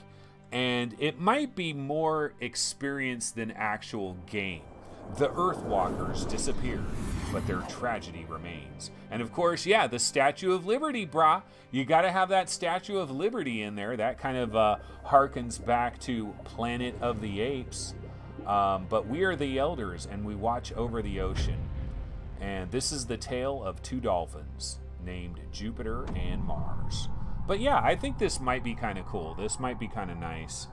And it might be more experience than actual game. The Earthwalkers disappeared, but their tragedy remains. And of course, yeah, the Statue of Liberty, brah. You got to have that Statue of Liberty in there. That kind of harkens back to Planet of the Apes. But we are the elders, and we watch over the ocean. And this is the tale of two dolphins named Jupiter and Mars. But yeah, I think this might be kind of cool. This might be kind of nice.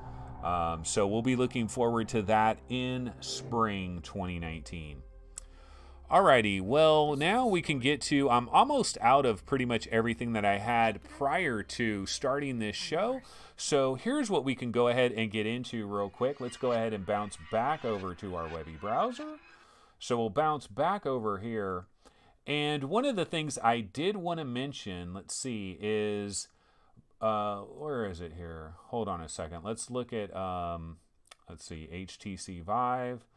So we'll be looking forward to that in spring 2019. Alrighty, well, now we can get to, I'm almost out of pretty much everything that I had prior to starting this show. So here's what we can go ahead and get into real quick. Let's go ahead and bounce back over to our webby browser. So we'll bounce back over here. And one of the things I did want to mention, let's see, is, where is it here? Hold on a second. Let's look at, let's see, HTC Vive.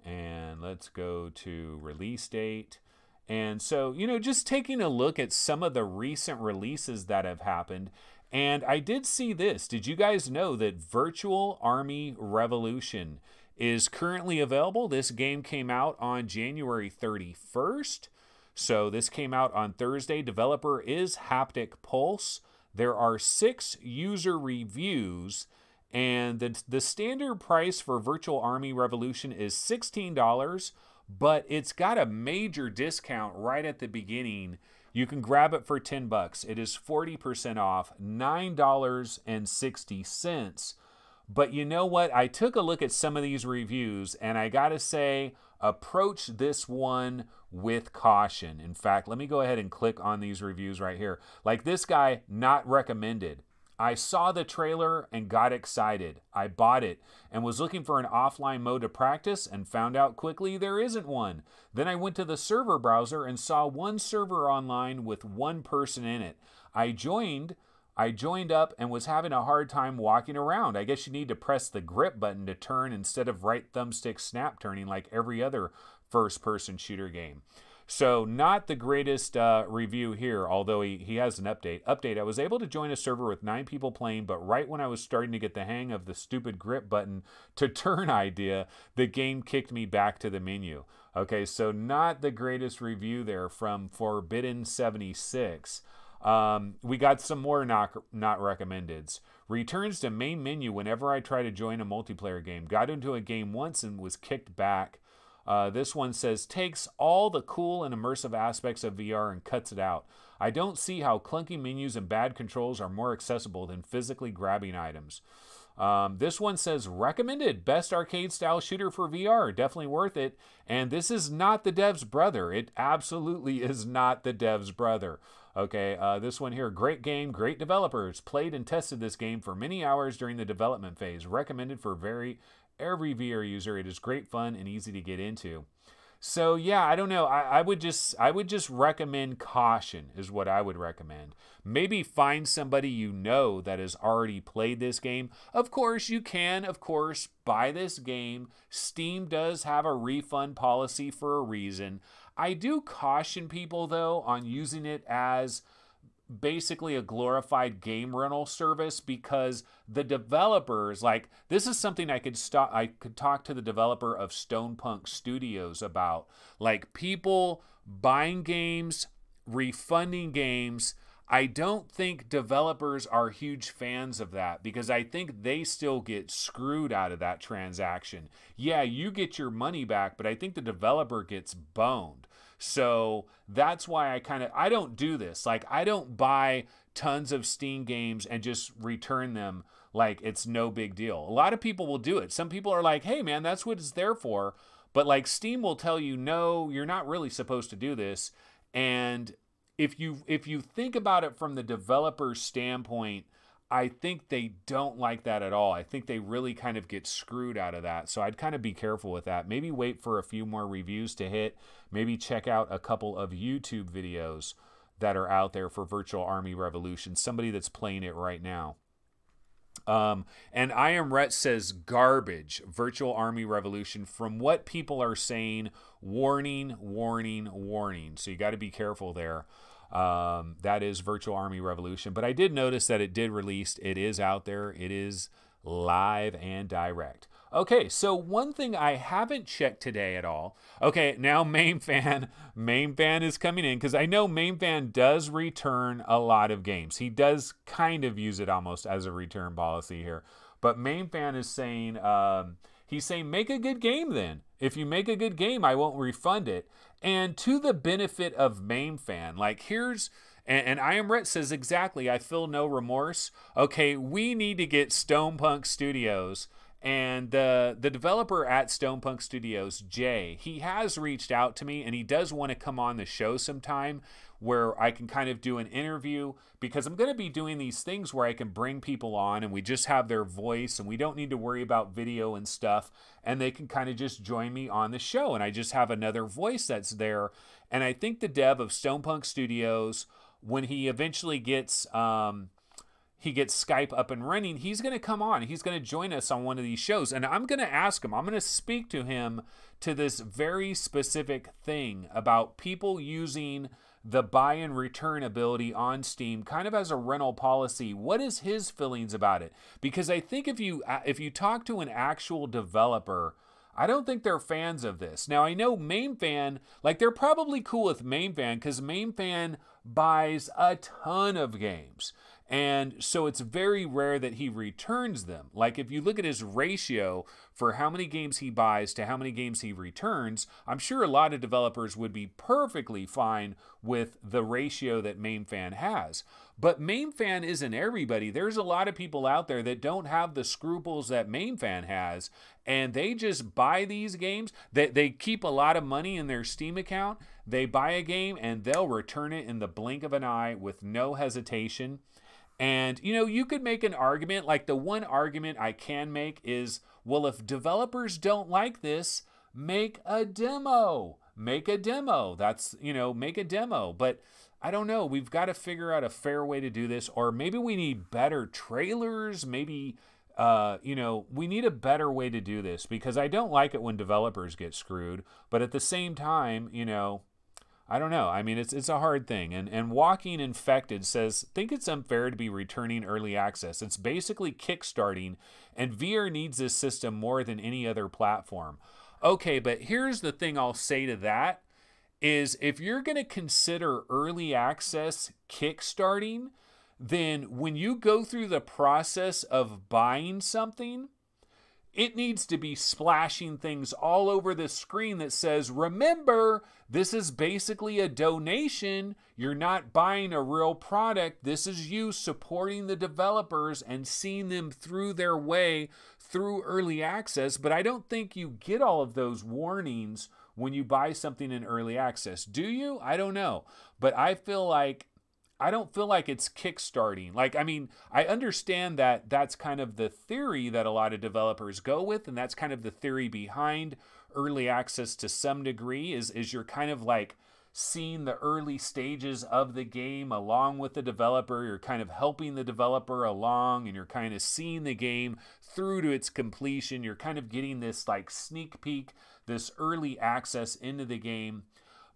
And let's go to release date. And so, you know, just taking a look at some of the recent releases that have happened. And I did see this. Did you guys know that Virtual Army Revolution is currently available? This game came out on January 31st. So this came out on Thursday. Developer is Haptic Pulse. There are 6 user reviews. And the standard price for Virtual Army Revolution is $16, but it's got a major discount right at the beginning. You can grab it for $10. It is 40% off, $9.60. But you know what? I took a look at some of these reviews, and I gotta say, approach this one with caution. In fact, let me go ahead and click on these reviews right here. Like this guy, not recommended. I saw the trailer and got excited. I bought it and was looking for an offline mode to practice and found out quickly there isn't one. Then I went to the server browser and saw one server online with one person in it. I joined up and was having a hard time walking around. I guess you need to press the grip button to turn instead of right thumbstick snap turning like every other first-person shooter game. So not the greatest review here, although he has an update. I was able to join a server with 9 people playing, but right when I was starting to get the hang of the stupid grip button to turn idea, the game kicked me back to the menu. Okay, so not the greatest review there from Forbidden76. We got some more not recommendeds. Returns to main menu whenever I try to join a multiplayer game. Got into a game once and was kicked back. This one says, takes all the cool and immersive aspects of VR and cuts it out. I don't see how clunky menus and bad controls are more accessible than physically grabbing items. This one says, recommended, best arcade-style shooter for VR, definitely worth it. And this is not the dev's brother. It absolutely is not the dev's brother. Okay, this one here, great game, great developers. Played and tested this game for many hours during the development phase. Recommended for every VR user. It is great fun and easy to get into. So yeah, I don't know. I would just recommend caution is what I would recommend. Maybe find somebody you know that has already played this game. Of course, you can, buy this game. Steam does have a refund policy for a reason. I do caution people though on using it as basically a glorified game rental service, because the developers, like, this is something I could talk to the developer of Stone Punk Studios about, like, people buying games, refunding games. I don't think developers are huge fans of that, because I think they still get screwed out of that transaction. Yeah, you get your money back, but I think the developer gets boned. So that's why I don't do this. Like, I don't buy tons of Steam games and just return them like it's no big deal. A lot of people will do it. Some people are like, hey man, that's what it's there for. But like, Steam will tell you, no, you're not really supposed to do this. And if you think about it from the developer's standpoint, I think they don't like that at all. I think they really kind of get screwed out of that. So I'd kind of be careful with that. Maybe wait for a few more reviews to hit. Maybe check out a couple of YouTube videos that are out there for Virtual Army Revolution. Somebody that's playing it right now. And I Am Rhett says garbage, Virtual Army Revolution. From what people are saying, warning, warning, warning. So you got to be careful there. That is Virtual Army Revolution. But I did notice that it did release. It is out there. It is live and direct. Okay, so one thing I haven't checked today at all. Okay, now Main Fan is coming in because I know Main Fan does return a lot of games. He does kind of use it almost as a return policy here. But Main Fan is saying, he's saying, make a good game then. If you make a good game, I won't refund it. And to the benefit of Main Fan, like here's, and I Am Rhett says exactly, I feel no remorse. Okay, we need to get Stonepunk Studios. And the developer at Stonepunk Studios, Jay, he has reached out to me and he does want to come on the show sometime where I can kind of do an interview, because I'm going to be doing these things where I can bring people on and we just have their voice and we don't need to worry about video and stuff, and they can kind of just join me on the show and I just have another voice that's there. And I think the dev of Stonepunk Studios, when he eventually gets Skype up and running, he's going to come on. He's going to join us on one of these shows. And I'm going to ask him, I'm going to speak to him to this very specific thing about people using the buy and return ability on Steam kind of as a rental policy. What is his feelings about it? Because I think if you talk to an actual developer, I don't think they're fans of this. Now, I know Main Fan, like they're probably cool with Main Fan because Main Fan buys a ton of games. And so it's very rare that he returns them. Like if you look at his ratio for how many games he buys to how many games he returns, I'm sure a lot of developers would be perfectly fine with the ratio that Main Fan has. But Main Fan isn't everybody. There's a lot of people out there that don't have the scruples that Main Fan has, and they just buy these games. They keep a lot of money in their Steam account. They buy a game and they'll return it in the blink of an eye with no hesitation. And, you know, you could make an argument, like the one argument I can make is, well, if developers don't like this, make a demo. Make a demo. That's, you know, make a demo. But I don't know. We've got to figure out a fair way to do this. Or maybe we need better trailers. Maybe, you know, we need a better way to do this, because I don't like it when developers get screwed. But at the same time, you know, I don't know. I mean, it's a hard thing. And Walking Infected says, think it's unfair to be returning early access. It's basically kickstarting, and VR needs this system more than any other platform. Okay, but here's the thing I'll say to that is, if you're going to consider early access kickstarting, then when you go through the process of buying something, it needs to be splashing things all over the screen that says, remember, this is basically a donation. You're not buying a real product. This is you supporting the developers and seeing them through their way through early access. But I don't think you get all of those warnings when you buy something in early access. Do you? I don't know. But I don't feel like it's kickstarting. Like, I mean, I understand that that's kind of the theory that a lot of developers go with, and that's kind of the theory behind early access to some degree, is you're kind of like seeing the early stages of the game along with the developer. You're kind of helping the developer along, and you're kind of seeing the game through to its completion. You're kind of getting this like sneak peek, this early access into the game.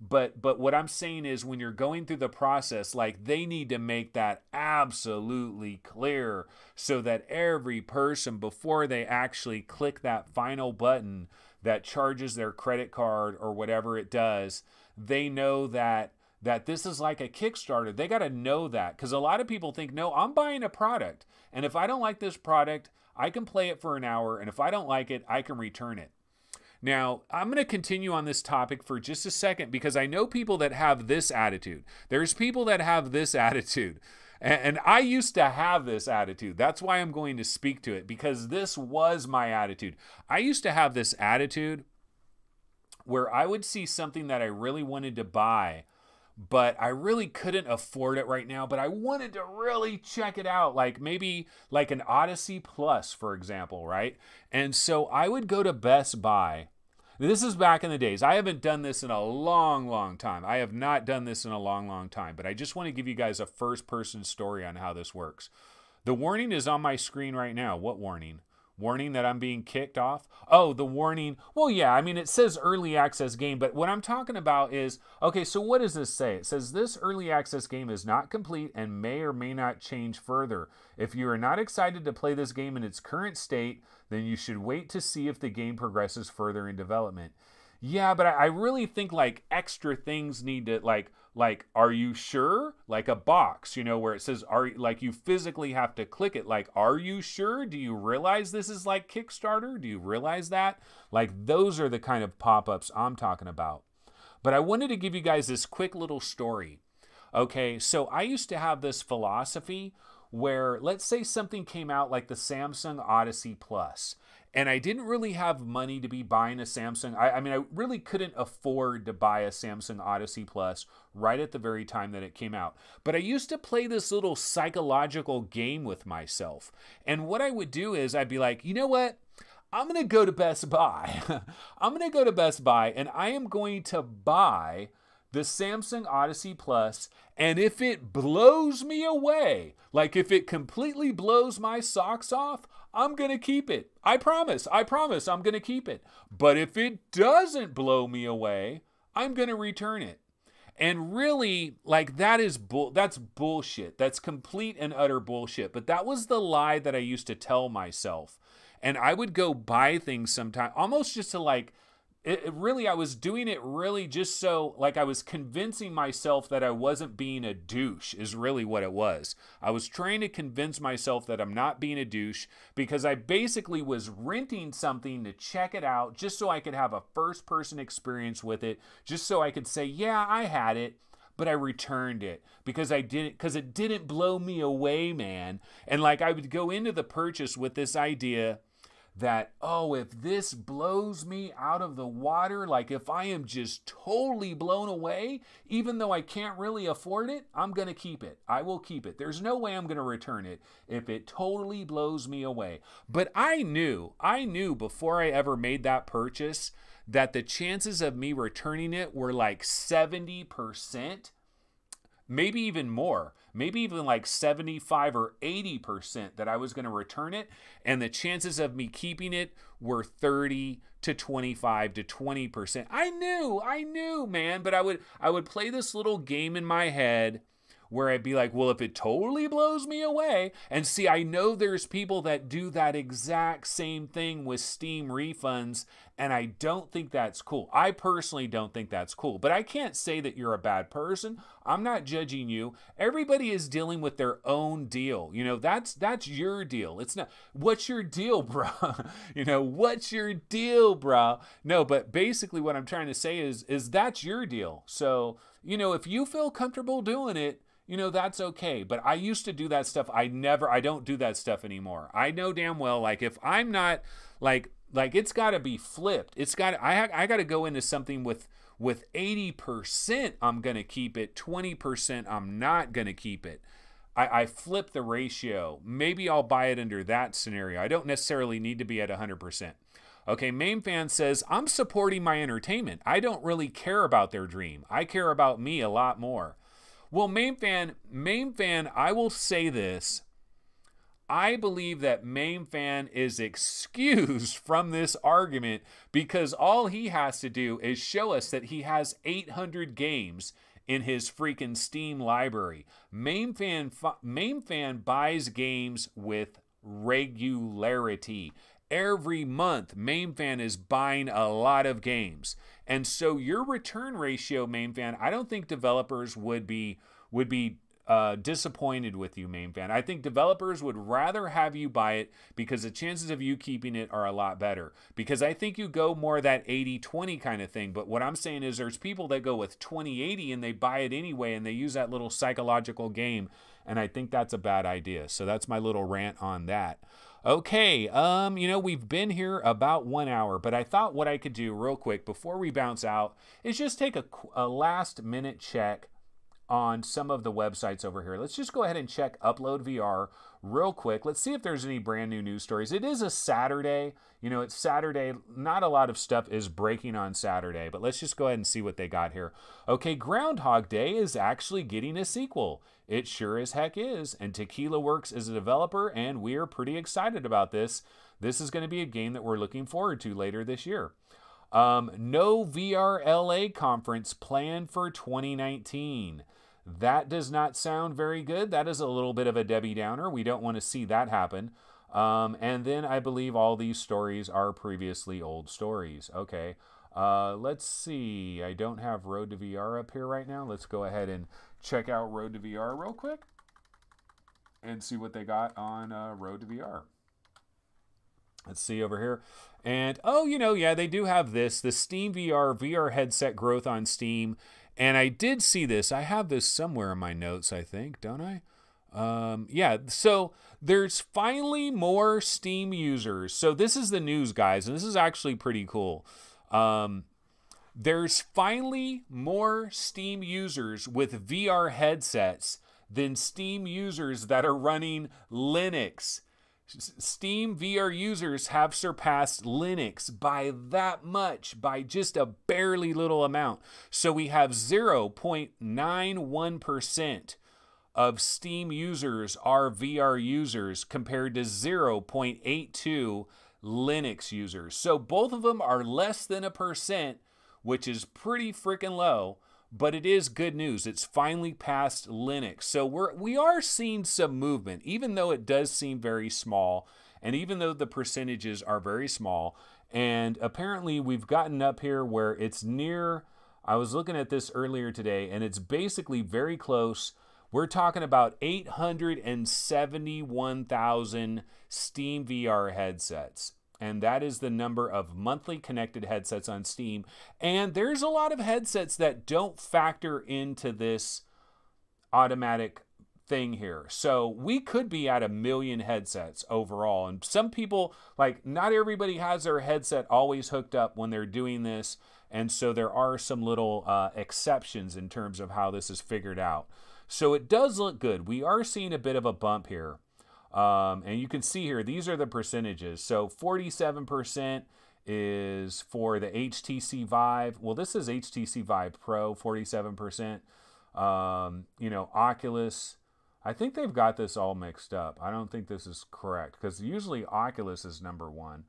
But what I'm saying is, when you're going through the process, like, they need to make that absolutely clear so that every person, before they actually click that final button that charges their credit card or whatever it does, they know that this is like a Kickstarter. They got to know that, because a lot of people think, no, I'm buying a product, and if I don't like this product, I can play it for an hour, and if I don't like it, I can return it. Now, I'm going to continue on this topic for just a second, because I know people that have this attitude. There's people that have this attitude. And I used to have this attitude. That's why I'm going to speak to it, because this was my attitude. I used to have this attitude where I would see something that I really wanted to buy, but I really couldn't afford it right now, but I wanted to really check it out, like maybe like an Odyssey Plus, for example, right? And so I would go to Best Buy. This is back in the days. I haven't done this in a long, long time. I have not done this in a long, long time, but I just want to give you guys a first-person story on how this works. The warning is on my screen right now. What warning? Warning that I'm being kicked off? Oh, the warning. Well, yeah, I mean, it says early access game, but what I'm talking about is, okay, so what does this say? It says this early access game is not complete and may or may not change further. If you are not excited to play this game in its current state, then you should wait to see if the game progresses further in development. Yeah, but I really think like extra things need to like, are you sure? Like a box, you know, where it says, like you physically have to click it. Like, are you sure? Do you realize this is like Kickstarter? Do you realize that? Like those are the kind of pop-ups I'm talking about. But I wanted to give you guys this quick little story. Okay, so I used to have this philosophy where let's say something came out like the Samsung Odyssey Plus, and I didn't really have money to be buying a Samsung. I mean, I really couldn't afford to buy a Samsung Odyssey Plus right at the very time that it came out. But I used to play this little psychological game with myself. And what I would do is I'd be like, you know what? I'm going to go to Best Buy. I'm going to go to Best Buy and I am going to buy the Samsung Odyssey Plus, and if it blows me away, like if it completely blows my socks off, I'm going to keep it. I promise I'm going to keep it. But if it doesn't blow me away, I'm going to return it. And really, like that's bullshit. That's complete and utter bullshit. But that was the lie that I used to tell myself. And I would go buy things sometimes, almost just to like, I was doing it really just so, like I was convincing myself that I wasn't being a douche is really what it was. I was trying to convince myself that I'm not being a douche because I basically was renting something to check it out just so I could have a first-person experience with it, just so I could say, yeah, I had it, but I returned it because it didn't blow me away, man. And like I would go into the purchase with this idea that, oh, if this blows me out of the water, like if I am just totally blown away, even though I can't really afford it, I'm going to keep it. I will keep it. There's no way I'm going to return it if it totally blows me away. But I knew before I ever made that purchase that the chances of me returning it were like 70%. Maybe even more, maybe even like 75 or 80% that I was going to return it. And the chances of me keeping it were 30 to 25 to 20%. I knew, man, but I would play this little game in my head where I'd be like, well, if it totally blows me away, and see, I know there's people that do that exact same thing with Steam refunds, and I don't think that's cool. I personally don't think that's cool, but I can't say that you're a bad person. I'm not judging you. Everybody is dealing with their own deal. You know, that's your deal. It's not, what's your deal, bro? You know, what's your deal, bro? No, but basically what I'm trying to say is that's your deal. So, you know, if you feel comfortable doing it, you know, that's okay. But I used to do that stuff. I don't do that stuff anymore. I know damn well, like if I'm not like it's got to be flipped. I got to go into something with 80% I'm going to keep it, 20% I'm not going to keep it. I flip the ratio. Maybe I'll buy it under that scenario. I don't necessarily need to be at 100%. Okay, Main Fan says, I'm supporting my entertainment. I don't really care about their dream. I care about me a lot more. Well, Main Fan, I will say this. I believe that Main Fan is excused from this argument because all he has to do is show us that he has 800 games in his freaking Steam library. Main Fan buys games with regularity. Every month, Main Fan is buying a lot of games. And so your return ratio, Main Fan, I don't think developers would be disappointed with you, Main Fan. I think developers would rather have you buy it because the chances of you keeping it are a lot better. Because I think you go more that 80-20 kind of thing. But what I'm saying is there's people that go with 20-80 and they buy it anyway and they use that little psychological game. And I think that's a bad idea. So that's my little rant on that. Okay, you know, we've been here about 1 hour, but I thought what I could do real quick before we bounce out is just take a last minute check on some of the websites over here. Let's just go ahead and check Upload VR real quick. Let's see if there's any brand new news stories. It is a Saturday. You know, it's Saturday. Not a lot of stuff is breaking on Saturday, but let's just go ahead and see what they got here. Okay, Groundhog Day is actually getting a sequel. It sure as heck is. And Tequila Works is a developer, and we are pretty excited about this. This is going to be a game that we're looking forward to later this year. No VR LA conference planned for 2019. That does not sound very good. That is a little bit of a Debbie Downer. We don't want to see that happen. And then I believe all these stories are previously old stories. Okay. Let's see. I don't have Road to VR up here right now. Let's go ahead and check out Road to VR real quick and see what they got on Road to VR. Let's see over here. And, oh, you know, yeah, they do have this, the Steam VR headset growth on Steam. And I did see this. I have this somewhere in my notes, I think, don't I? Yeah, so there's finally more Steam users. So this is the news, guys, and this is actually pretty cool. There's finally more Steam users with VR headsets than Steam users that are running Linux. Steam VR users have surpassed Linux by that much, by just a barely little amount. So we have 0.91% of Steam users are VR users compared to 0.82 Linux users. So both of them are less than 1%, which is pretty freaking low. But it is good news. It's finally past Linux. So we are seeing some movement, even though it does seem very small, and even though the percentages are very small. And apparently we've gotten up here where it's near, I was looking at this earlier today, and it's basically very close. We're talking about 871,000 Steam VR headsets. And that is the number of monthly connected headsets on Steam. And there's a lot of headsets that don't factor into this automatic thing here. So we could be at 1 million headsets overall. And some people, like, not everybody has their headset always hooked up when they're doing this. And so there are some little exceptions in terms of how this is figured out. So it does look good. We are seeing a bit of a bump here. And you can see here, these are the percentages. So 47% is for the HTC Vive. Well, this is HTC Vive Pro, 47%. You know, Oculus. I think they've got this all mixed up. I don't think this is correct because usually Oculus is #1.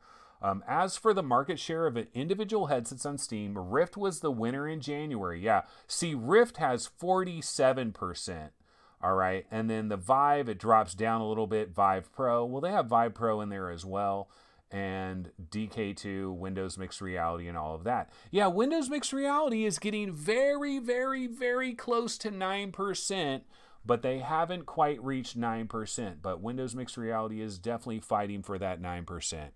As for the market share of individual headsets on Steam, Rift was the winner in January. Yeah, see, Rift has 47%. All right, and then the Vive, it drops down a little bit. Vive Pro, well, they have Vive Pro in there as well, and DK2, Windows Mixed Reality, and all of that. Yeah, Windows Mixed Reality is getting very, very, very close to 9%, but they haven't quite reached 9%. But Windows Mixed Reality is definitely fighting for that 9%.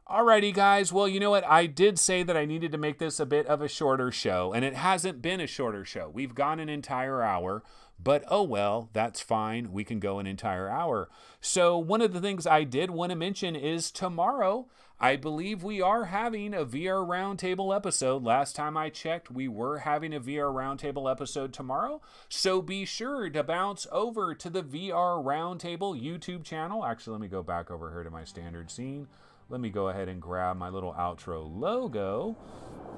Alrighty, guys. Well, you know what? I did say that I needed to make this a bit of a shorter show, and it hasn't been a shorter show. We've gone an entire hour. But oh well, that's fine. We can go an entire hour. So one of the things I did want to mention is tomorrow, I believe we are having a VR Roundtable episode. Last time I checked, we were having a VR Roundtable episode tomorrow. So be sure to bounce over to the VR Roundtable YouTube channel. Actually, let me go back over here to my standard scene. Let me go ahead and grab my little outro logo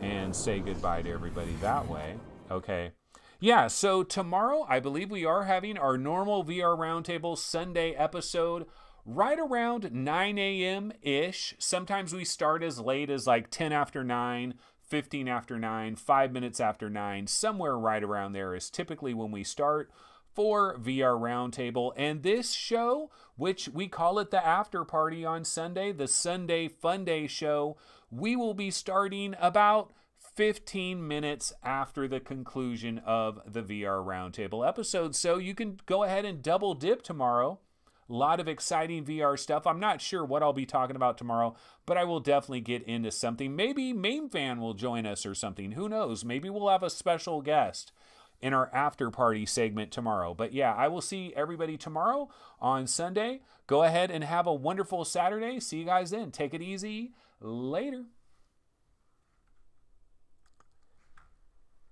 and say goodbye to everybody that way. Okay. Yeah, so tomorrow, I believe we are having our normal VR Roundtable Sunday episode right around 9 a.m.-ish. Sometimes we start as late as like 10 after 9, 15 after 9, 5 minutes after 9. Somewhere right around there is typically when we start for VR Roundtable. And this show, which we call it the After Party on Sunday, the Sunday Fun Day show, we will be starting about 15 minutes after the conclusion of the VR Roundtable episode. So you can go ahead and double dip tomorrow. A lot of exciting VR stuff. I'm not sure what I'll be talking about tomorrow, but I will definitely get into something. Maybe MameFan will join us or something. Who knows? Maybe we'll have a special guest in our after party segment tomorrow. But yeah, I will see everybody tomorrow on Sunday. Go ahead and have a wonderful Saturday. See you guys then. Take it easy. Later.